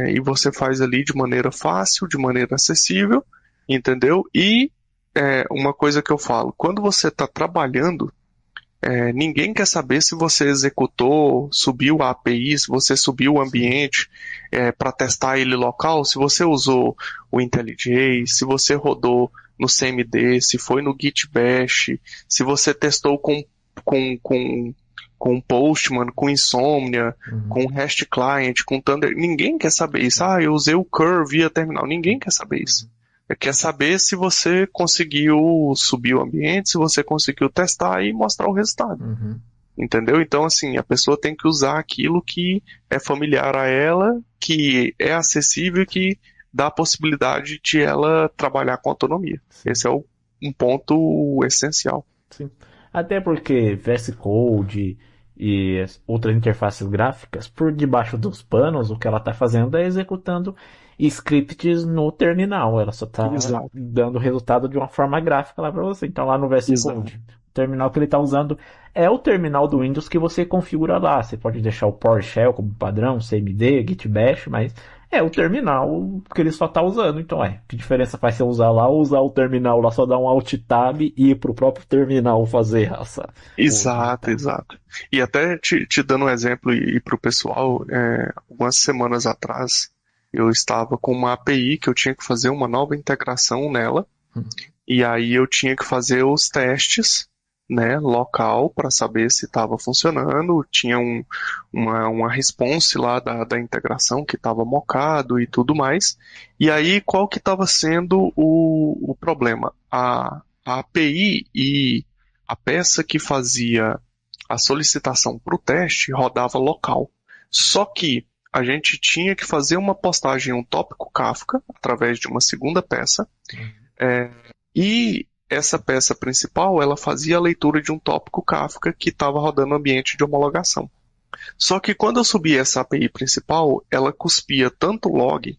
Speaker 4: e você faz ali de maneira fácil, de maneira acessível, entendeu? E uma coisa que eu falo, quando você está trabalhando, ninguém quer saber se você executou, subiu a API, se você subiu o ambiente para testar ele local, se você usou o IntelliJ, se você rodou no CMD, se foi no Git Bash, se você testou com Postman, com Insomnia, com REST Client, com Thunder. Ninguém quer saber isso. Eu usei o Curl via terminal. Ninguém quer saber isso. Quer saber se você conseguiu subir o ambiente, se você conseguiu testar e mostrar o resultado. Entendeu? Então, assim, a pessoa tem que usar aquilo que é familiar a ela, que é acessível e que dá a possibilidade de ela trabalhar com autonomia. Esse é um ponto essencial.
Speaker 3: Sim. Até porque VS Code e outras interfaces gráficas, por debaixo dos panos, o que ela está fazendo é executando scripts no terminal. Ela só está dando resultado de uma forma gráfica lá para você. Então lá no VS Code, o terminal que ele está usando é o terminal do Windows que você configura lá. Você pode deixar o PowerShell como padrão, CMD, Git Bash, mas é o terminal que ele só está usando. Então, que diferença faz você usar lá ou usar o terminal lá, só dar um Alt Tab e ir pro próprio terminal fazer essa.
Speaker 4: Exato. E até te dando um exemplo e para o pessoal, algumas semanas atrás, eu estava com uma API que eu tinha que fazer uma nova integração nela, e aí eu tinha que fazer os testes, né, local para saber se estava funcionando. Tinha uma response lá da integração que estava mocado e tudo mais. E aí qual que estava sendo o problema? A API e a peça que fazia a solicitação para o teste rodava local. Só que a gente tinha que fazer uma postagem, um tópico Kafka, através de uma segunda peça, e essa peça principal, ela fazia a leitura de um tópico Kafka que estava rodando no ambiente de homologação. Só que quando eu subi essa API principal, ela cuspia tanto log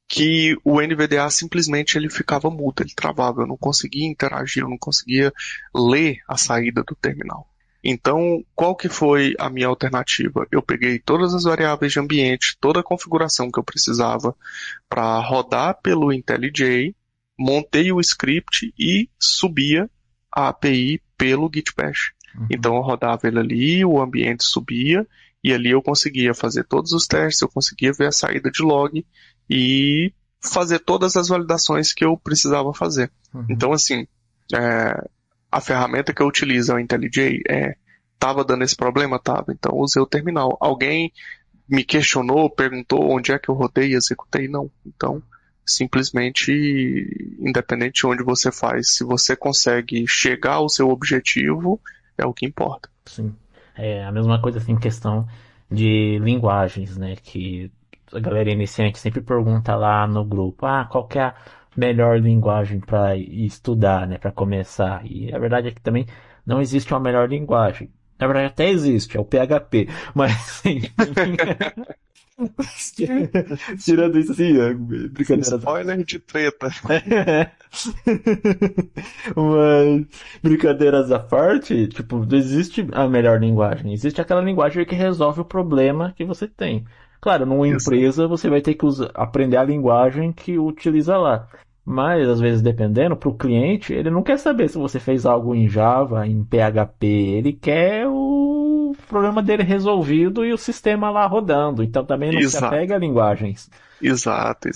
Speaker 4: que o NVDA simplesmente ele ficava mudo, ele travava, eu não conseguia interagir, eu não conseguia ler a saída do terminal. Então, qual que foi a minha alternativa? Eu peguei todas as variáveis de ambiente, toda a configuração que eu precisava para rodar pelo IntelliJ, montei o script e subia a API pelo Git Bash. Então eu rodava ele ali, o ambiente subia, e ali eu conseguia fazer todos os testes, eu conseguia ver a saída de log e fazer todas as validações que eu precisava fazer. Então, assim, a ferramenta que eu utilizo é o IntelliJ. Estava dando esse problema? Tava. Então usei o terminal. Alguém me questionou, perguntou onde é que eu rodei e executei? Não. Então, simplesmente, independente de onde você faz, se você consegue chegar ao seu objetivo, é o que importa.
Speaker 3: Sim. É a mesma coisa assim, em questão de linguagens, né? Que a galera iniciante sempre pergunta lá no grupo, qual que é a melhor linguagem para estudar, né? Para começar. E a verdade é que também não existe uma melhor linguagem. Na verdade até existe, é o PHP. Mas, enfim... Tirando isso assim, brincadeira.
Speaker 4: Spoiler de treta.
Speaker 3: Mas, brincadeiras à parte, tipo, não existe a melhor linguagem. Existe aquela linguagem que resolve o problema que você tem. Claro, numa empresa você vai ter que aprender a linguagem que utiliza lá. Mas, às vezes, dependendo, para o cliente, ele não quer saber se você fez algo em Java, em PHP. Ele quer o problema dele resolvido e o sistema lá rodando. Então, também não se apega a linguagens.
Speaker 4: Exato.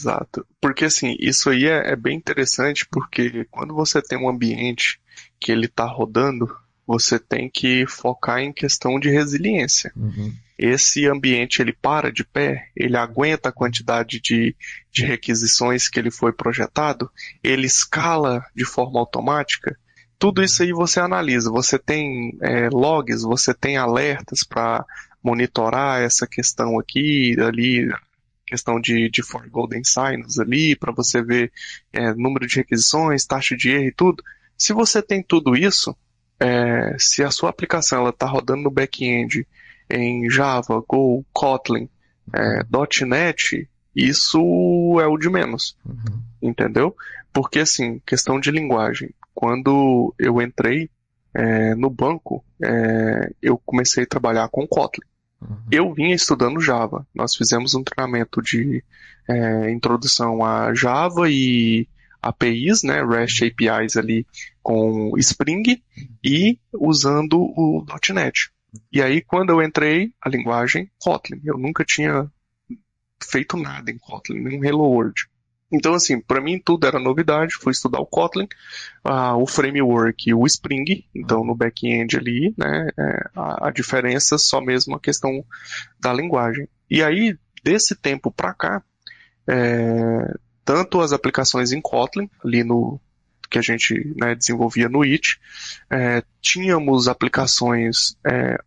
Speaker 4: Porque, assim, isso aí é bem interessante, porque quando você tem um ambiente que ele está rodando, você tem que focar em questão de resiliência. Esse ambiente, ele para de pé, ele aguenta a quantidade de requisições que ele foi projetado, ele escala de forma automática. Tudo isso aí você analisa, você tem logs, você tem alertas para monitorar essa questão aqui, ali, questão de for golden signs ali, para você ver número de requisições, taxa de erro e tudo. Se você tem tudo isso, se a sua aplicação está rodando no back-end em Java, Go, Kotlin, .NET, isso é o de menos, entendeu? Porque, assim, questão de linguagem, quando eu entrei no banco, eu comecei a trabalhar com Kotlin. Eu vinha estudando Java, nós fizemos um treinamento de introdução a Java e APIs, né, REST APIs ali com Spring e usando o .NET. E aí, quando eu entrei, a linguagem Kotlin. Eu nunca tinha feito nada em Kotlin, nem Hello World. Então, assim, para mim tudo era novidade. Fui estudar o Kotlin, o framework e o Spring. Então, no back-end ali, né, a diferença só mesmo a questão da linguagem. E aí, desse tempo para cá, tanto as aplicações em Kotlin, ali no que a gente, né, desenvolvia no IT, tínhamos aplicações,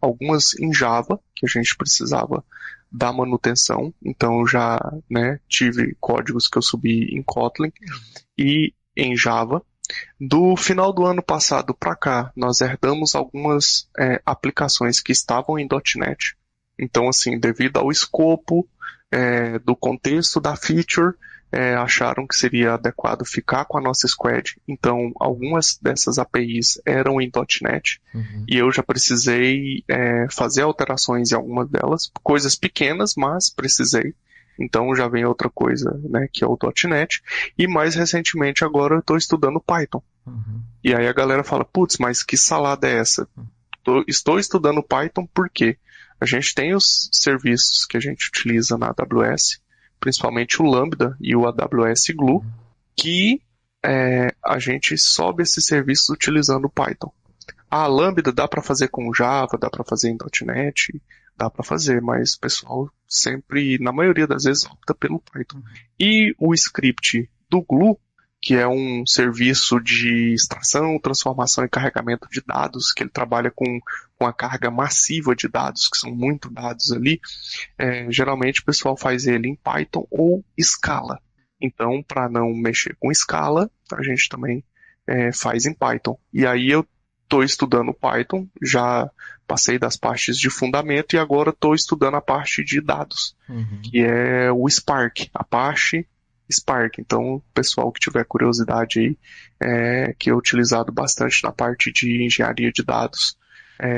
Speaker 4: algumas em Java, que a gente precisava da manutenção, então já, né, tive códigos que eu subi em Kotlin e em Java. Do final do ano passado para cá, nós herdamos algumas aplicações que estavam em .NET. Então, assim, devido ao escopo do contexto da feature, acharam que seria adequado ficar com a nossa squad. Então, algumas dessas APIs eram em .NET e eu já precisei fazer alterações em algumas delas, coisas pequenas, mas precisei. Então, já vem outra coisa, né, que é o .NET. E mais recentemente, agora eu estou estudando Python. E aí a galera fala, putz, mas que salada é essa? Estou estudando Python porque a gente tem os serviços que a gente utiliza na AWS, principalmente o Lambda e o AWS Glue, que a gente sobe esses serviços utilizando o Python. A Lambda dá para fazer com Java, dá para fazer em .NET, dá para fazer, mas o pessoal sempre, na maioria das vezes, opta pelo Python. E o script do Glue, que é um serviço de extração, transformação e carregamento de dados, que ele trabalha com a carga massiva de dados, que são muito dados ali, geralmente o pessoal faz ele em Python ou Scala. Então, para não mexer com Scala, a gente também faz em Python. E aí eu estou estudando Python, já passei das partes de fundamento e agora estou estudando a parte de dados, que é o Spark, Apache Spark. Então, o pessoal que tiver curiosidade aí, que é utilizado bastante na parte de engenharia de dados,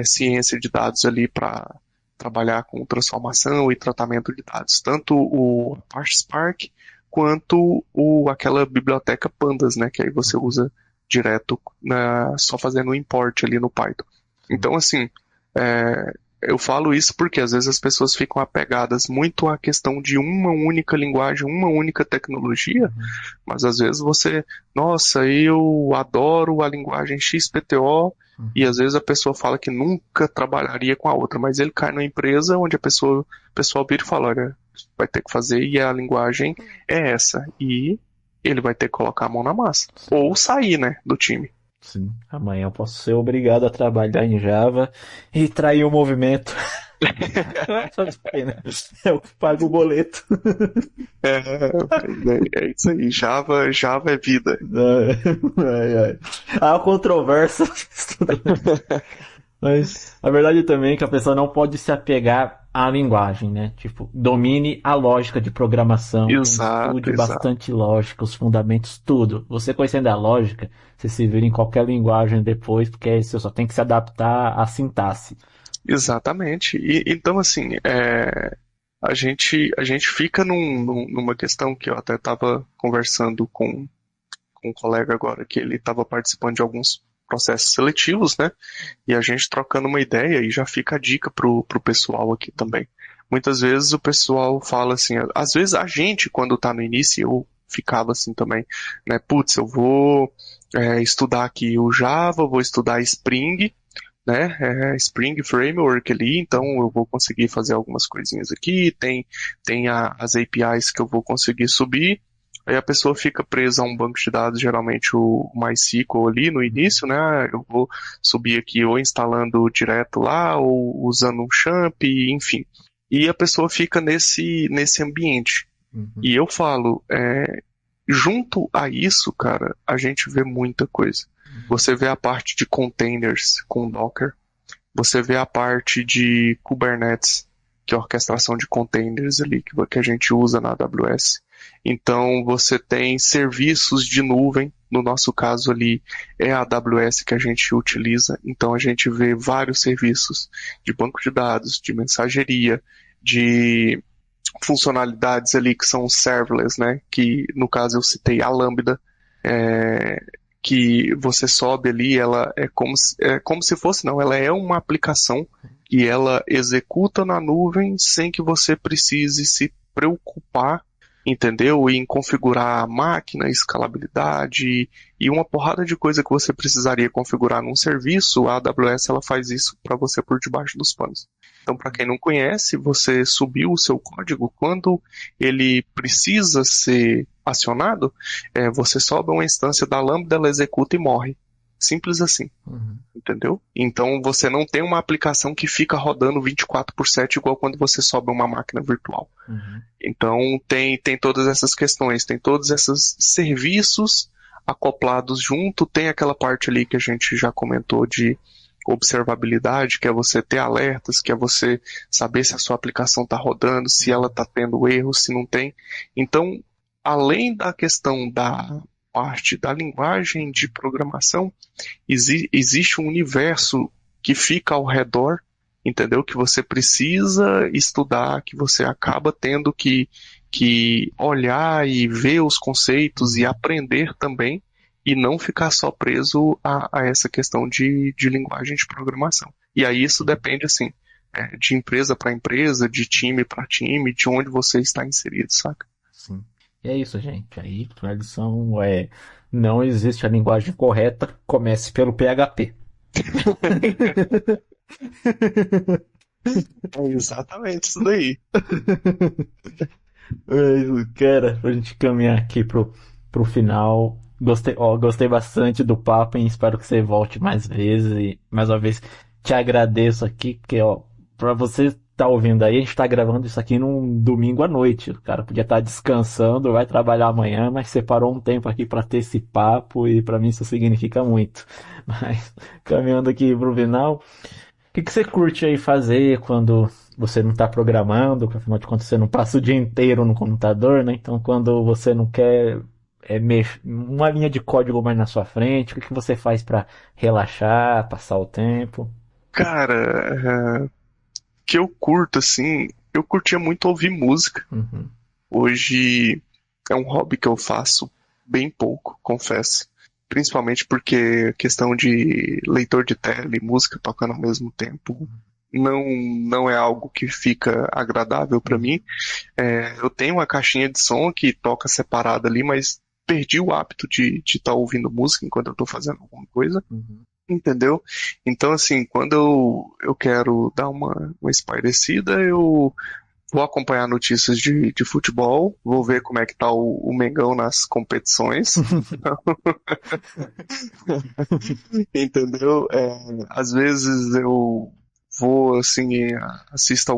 Speaker 4: ciência de dados ali para trabalhar com transformação e tratamento de dados. Tanto o Apache Spark quanto aquela biblioteca Pandas, né, que aí você usa direto só fazendo o import ali no Python. Então, assim, eu falo isso porque às vezes as pessoas ficam apegadas muito à questão de uma única linguagem, uma única tecnologia, mas às vezes nossa, eu adoro a linguagem XPTO, e às vezes a pessoa fala que nunca trabalharia com a outra, mas ele cai numa empresa onde o pessoal vira e fala, olha, vai ter que fazer e a linguagem é essa, e ele vai ter que colocar a mão na massa, ou sair, né, do time.
Speaker 3: Sim, amanhã eu posso ser obrigado a trabalhar em Java e trair o movimento. É o que paga o boleto.
Speaker 4: É isso aí, Java é vida.
Speaker 3: Há controvérsia. Mas a verdade também é que a pessoa não pode se apegar à linguagem, né? Tipo, domine a lógica de programação, estude bastante lógica, os fundamentos, tudo. Você conhecendo a lógica, você se vira em qualquer linguagem depois, porque você só tem que se adaptar à sintaxe.
Speaker 4: Exatamente. Então, assim, a gente fica numa questão que eu até estava conversando com um colega agora, que ele estava participando de alguns processos seletivos, né? E a gente trocando uma ideia, e já fica a dica pro pessoal aqui também. Muitas vezes o pessoal fala assim, às vezes a gente, quando tá no início, eu ficava assim também, né? Putz, eu vou estudar aqui o Java, vou estudar Spring, né? Spring Framework ali, então eu vou conseguir fazer algumas coisinhas aqui, tem as APIs que eu vou conseguir subir. Aí a pessoa fica presa a um banco de dados, geralmente o MySQL ali no início, né? Eu vou subir aqui ou instalando direto lá, ou usando um champ, enfim. E a pessoa fica nesse ambiente. E eu falo, junto a isso, cara, a gente vê muita coisa. Você vê a parte de containers com Docker, você vê a parte de Kubernetes, que é a orquestração de containers ali, que a gente usa na AWS. Então você tem serviços de nuvem, no nosso caso ali é a AWS que a gente utiliza, então a gente vê vários serviços de banco de dados, de mensageria, de funcionalidades ali que são serverless, né? Que no caso eu citei a Lambda. que você sobe ali, ela é como se fosse, não, ela é uma aplicação e ela executa na nuvem sem que você precise se preocupar, entendeu? Em configurar a máquina, escalabilidade e uma porrada de coisa que você precisaria configurar num serviço, a AWS ela faz isso para você por debaixo dos panos. Então, para quem não conhece, você subiu o seu código, quando ele precisa ser acionado, você sobe uma instância da Lambda, ela executa e morre. Simples assim, entendeu? Então, você não tem uma aplicação que fica rodando 24/7 igual quando você sobe uma máquina virtual. Então, tem todas essas questões, tem todos esses serviços acoplados junto, tem aquela parte ali que a gente já comentou de observabilidade, que é você ter alertas, que é você saber se a sua aplicação está rodando, se ela está tendo erros, se não tem. Então, além da questão da parte da linguagem de programação, existe um universo que fica ao redor, entendeu? Que você precisa estudar, que você acaba tendo que olhar e ver os conceitos e aprender também, e não ficar só preso a essa questão de linguagem de programação. E aí isso depende, assim, de empresa para empresa, de time para time, de onde você está inserido, saca?
Speaker 3: Sim. E é isso, gente. Aí a lição é: não existe a linguagem correta, comece pelo PHP.
Speaker 4: É exatamente isso daí.
Speaker 3: Cara, pra gente caminhar aqui pro final. Gostei bastante do papo e espero que você volte mais vezes. E mais uma vez te agradeço aqui, porque pra você tá ouvindo aí, a gente tá gravando isso aqui num domingo à noite. O cara podia estar descansando, vai trabalhar amanhã, mas separou um tempo aqui pra ter esse papo e pra mim isso significa muito. Mas caminhando aqui pro final. O que você curte aí fazer quando você não está programando? Porque afinal de contas você não passa o dia inteiro no computador, né? Então quando você não quer uma linha de código mais na sua frente, o que você faz para relaxar, passar o tempo?
Speaker 4: Cara, que eu curto, assim, eu curtia muito ouvir música.
Speaker 3: Uhum.
Speaker 4: Hoje é um hobby que eu faço bem pouco, confesso. Principalmente porque a questão de leitor de tela e música tocando ao mesmo tempo não é algo que fica agradável para mim. Eu tenho uma caixinha de som que toca separada ali, mas perdi o hábito de estar ouvindo música enquanto eu estou fazendo alguma coisa. Entendeu? Então, assim, quando eu quero dar uma espairecida, eu vou acompanhar notícias de futebol, vou ver como é que tá o Mengão nas competições. Entendeu? Às vezes eu vou, assim, assisto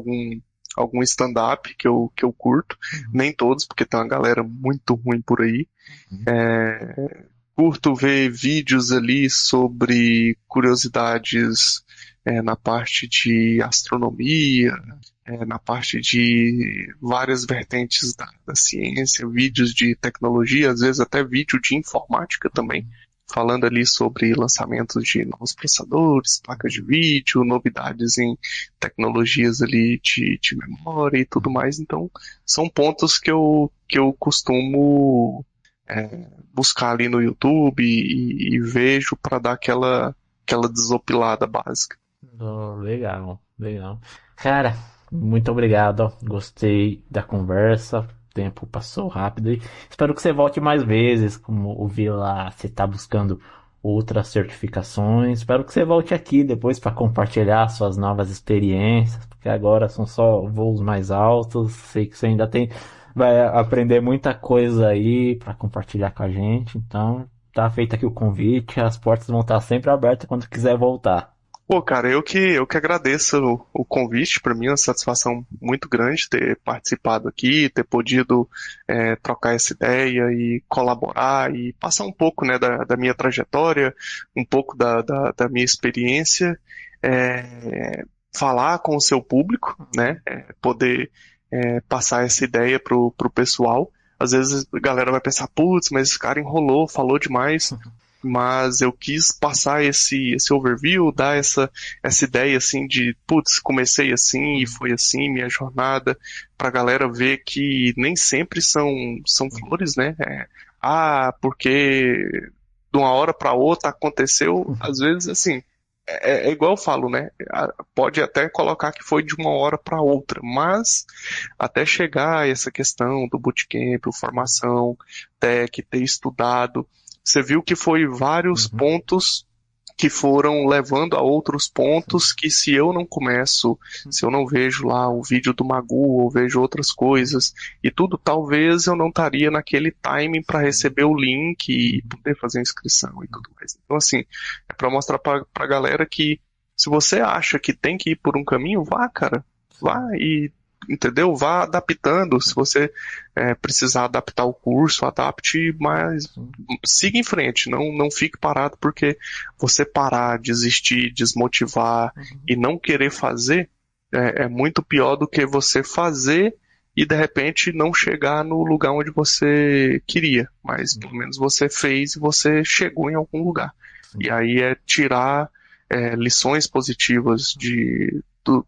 Speaker 4: algum stand-up que eu curto. Nem todos, porque tem uma galera muito ruim por aí. Curto ver vídeos ali sobre curiosidades na parte de astronomia, na parte de várias vertentes da ciência, vídeos de tecnologia, às vezes até vídeo de informática também, falando ali sobre lançamentos de novos processadores, placas de vídeo, novidades em tecnologias ali de memória e tudo mais. Então, são pontos que eu costumo buscar ali no YouTube e vejo para dar aquela desopilada básica.
Speaker 3: Oh, legal, legal. Cara, muito obrigado. Ó. Gostei da conversa. O tempo passou rápido e espero que você volte mais vezes. Como ouvi lá, você está buscando outras certificações. Espero que você volte aqui depois para compartilhar suas novas experiências, porque agora são só voos mais altos. Sei que você ainda vai aprender muita coisa aí para compartilhar com a gente. Então, tá feito aqui o convite. As portas vão estar sempre abertas quando quiser voltar.
Speaker 4: Pô, cara, eu que agradeço o convite. Para mim é uma satisfação muito grande ter participado aqui, ter podido trocar essa ideia e colaborar e passar um pouco, né, da minha trajetória, um pouco da minha experiência, falar com o seu público, né, poder passar essa ideia pro pessoal. Às vezes a galera vai pensar, putz, mas esse cara enrolou, falou demais. Mas eu quis passar esse overview, dar essa ideia assim de, putz, comecei assim e foi assim minha jornada, pra galera ver que nem sempre são flores, né? porque de uma hora para outra aconteceu, às vezes assim, é igual eu falo, né? Pode até colocar que foi de uma hora para outra, mas até chegar a essa questão do bootcamp, formação, ter estudado, você viu que foi vários
Speaker 3: Uhum.
Speaker 4: pontos que foram levando a outros pontos que se eu não começo, se eu não vejo lá o vídeo do Magu ou vejo outras coisas e tudo, talvez eu não estaria naquele timing para receber o link e poder fazer a inscrição e tudo mais. Então assim, é para mostrar para a galera que se você acha que tem que ir por um caminho, vá, cara, vá e entendeu? Vá adaptando. Se você precisar adaptar o curso, adapte, mas siga em frente, não fique parado, porque você parar, desistir, desmotivar e não querer fazer é muito pior do que você fazer e de repente não chegar no lugar onde você queria, mas pelo menos você fez e você chegou em algum lugar. E aí é tirar lições positivas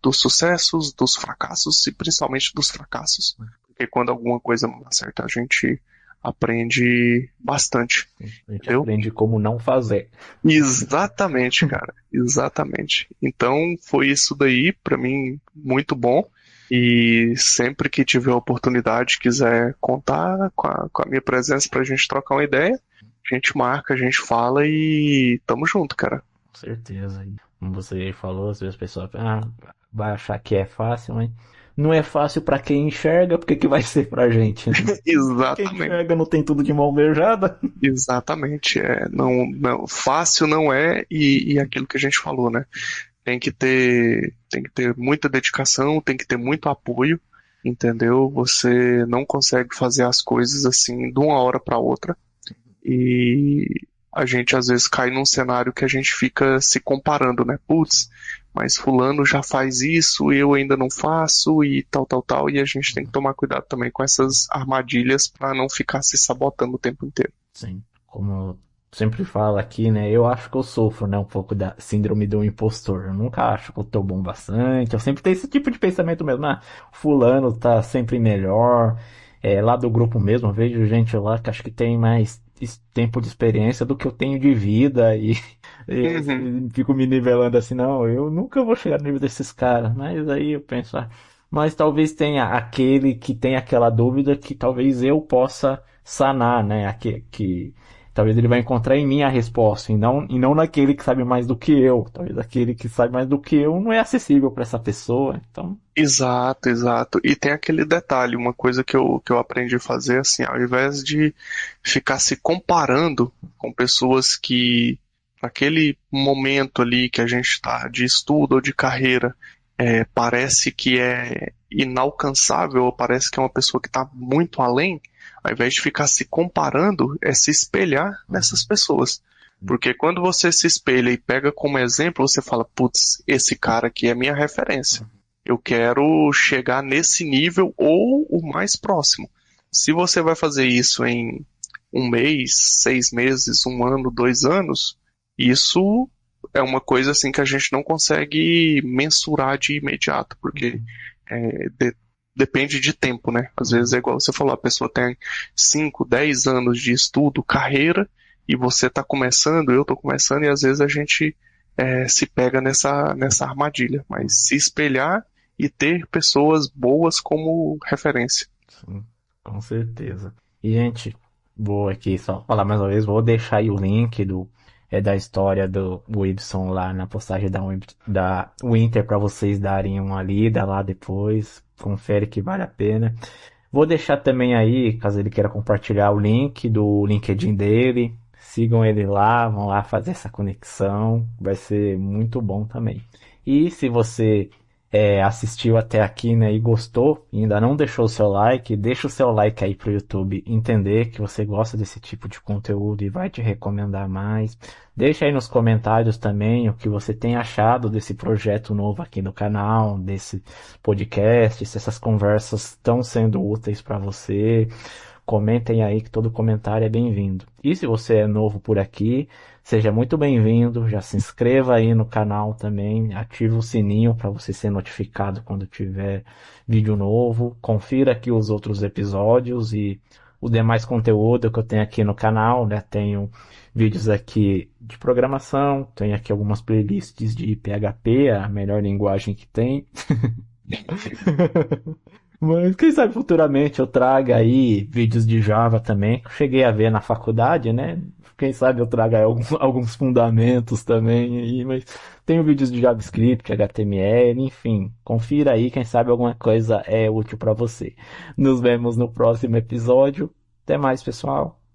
Speaker 4: dos sucessos, dos fracassos e principalmente dos fracassos. Porque quando alguma coisa não dá certo, a gente aprende bastante.
Speaker 3: A gente
Speaker 4: Entendeu?
Speaker 3: aprende como não fazer.
Speaker 4: Exatamente, cara. Exatamente. Então foi isso daí, pra mim, muito bom. E sempre que tiver a oportunidade, quiser contar com a minha presença pra gente trocar uma ideia, a gente marca, a gente fala e tamo junto, cara.
Speaker 3: Com certeza. E como você falou, às vezes a pessoa vai achar que é fácil, mas não é fácil pra quem enxerga, porque que vai ser pra gente, né? Quem
Speaker 4: Exatamente.
Speaker 3: enxerga não tem tudo de mão beijada.
Speaker 4: Exatamente. Fácil não é, e aquilo que a gente falou, né? Tem que ter muita dedicação, tem que ter muito apoio, entendeu? Você não consegue fazer as coisas assim de uma hora para outra. E a gente às vezes cai num cenário que a gente fica se comparando, né? Putz, mas fulano já faz isso, eu ainda não faço e tal, tal, tal. E a gente tem que tomar cuidado também com essas armadilhas para não ficar se sabotando o tempo inteiro.
Speaker 3: Sim, como eu sempre falo aqui, né? Eu acho que eu sofro, né, um pouco da síndrome do impostor. Eu nunca acho que eu tô bom bastante. Eu sempre tenho esse tipo de pensamento mesmo. Fulano tá sempre melhor. Lá do grupo mesmo, eu vejo gente lá que acho que tem mais tempo de experiência do que eu tenho de vida
Speaker 4: Uhum.
Speaker 3: e fico me nivelando assim, não, eu nunca vou chegar no nível desses caras. Mas aí eu penso, mas talvez tenha aquele que tem aquela dúvida que talvez eu possa sanar, né? Que talvez ele vai encontrar em mim a resposta e não naquele que sabe mais do que eu. Talvez aquele que sabe mais do que eu não é acessível para essa pessoa. Então,
Speaker 4: Exato, exato. E tem aquele detalhe, uma coisa que eu aprendi a fazer, assim, ao invés de ficar se comparando com pessoas que, naquele momento ali que a gente está de estudo ou de carreira, parece que é inalcançável, ou parece que é uma pessoa que está muito além, ao invés de ficar se comparando, é se espelhar nessas pessoas. Porque quando você se espelha e pega como exemplo, você fala, putz, esse cara aqui é minha referência. Eu quero chegar nesse nível ou o mais próximo. Se você vai fazer isso em um mês, 6 meses, um ano, 2 anos, isso é uma coisa assim que a gente não consegue mensurar de imediato, porque depende de tempo, né? Às vezes é igual você falou, a pessoa tem 5, 10 anos de estudo, carreira, e você está começando, eu estou começando, e às vezes a gente se pega nessa armadilha. Mas se espelhar e ter pessoas boas como referência.
Speaker 3: sim, com certeza. E, gente, vou aqui só falar mais uma vez, vou deixar aí o link da história do Wilson lá na postagem da Winter para vocês darem uma lida lá depois. Confere que vale a pena. Vou deixar também aí, caso ele queira compartilhar o link do LinkedIn dele. Sigam ele lá, vão lá fazer essa conexão. Vai ser muito bom também. E se você assistiu até aqui, né, e gostou, e ainda não deixou o seu like, deixa o seu like aí pro YouTube entender que você gosta desse tipo de conteúdo e vai te recomendar mais. Deixa aí nos comentários também o que você tem achado desse projeto novo aqui no canal, desse podcast, se essas conversas estão sendo úteis para você. Comentem aí que todo comentário é bem-vindo. E se você é novo por aqui, seja muito bem-vindo. Já se inscreva aí no canal também, ative o sininho para você ser notificado quando tiver vídeo novo. Confira aqui os outros episódios e o demais conteúdo que eu tenho aqui no canal, né? Tenho vídeos aqui de programação, tenho aqui algumas playlists de PHP, a melhor linguagem que tem. Mas quem sabe futuramente eu traga aí vídeos de Java também, que eu cheguei a ver na faculdade, né? Quem sabe eu traga aí alguns fundamentos também aí, mas tenho vídeos de JavaScript, HTML, enfim, confira aí, quem sabe alguma coisa é útil para você. Nos vemos no próximo episódio. Até mais, pessoal.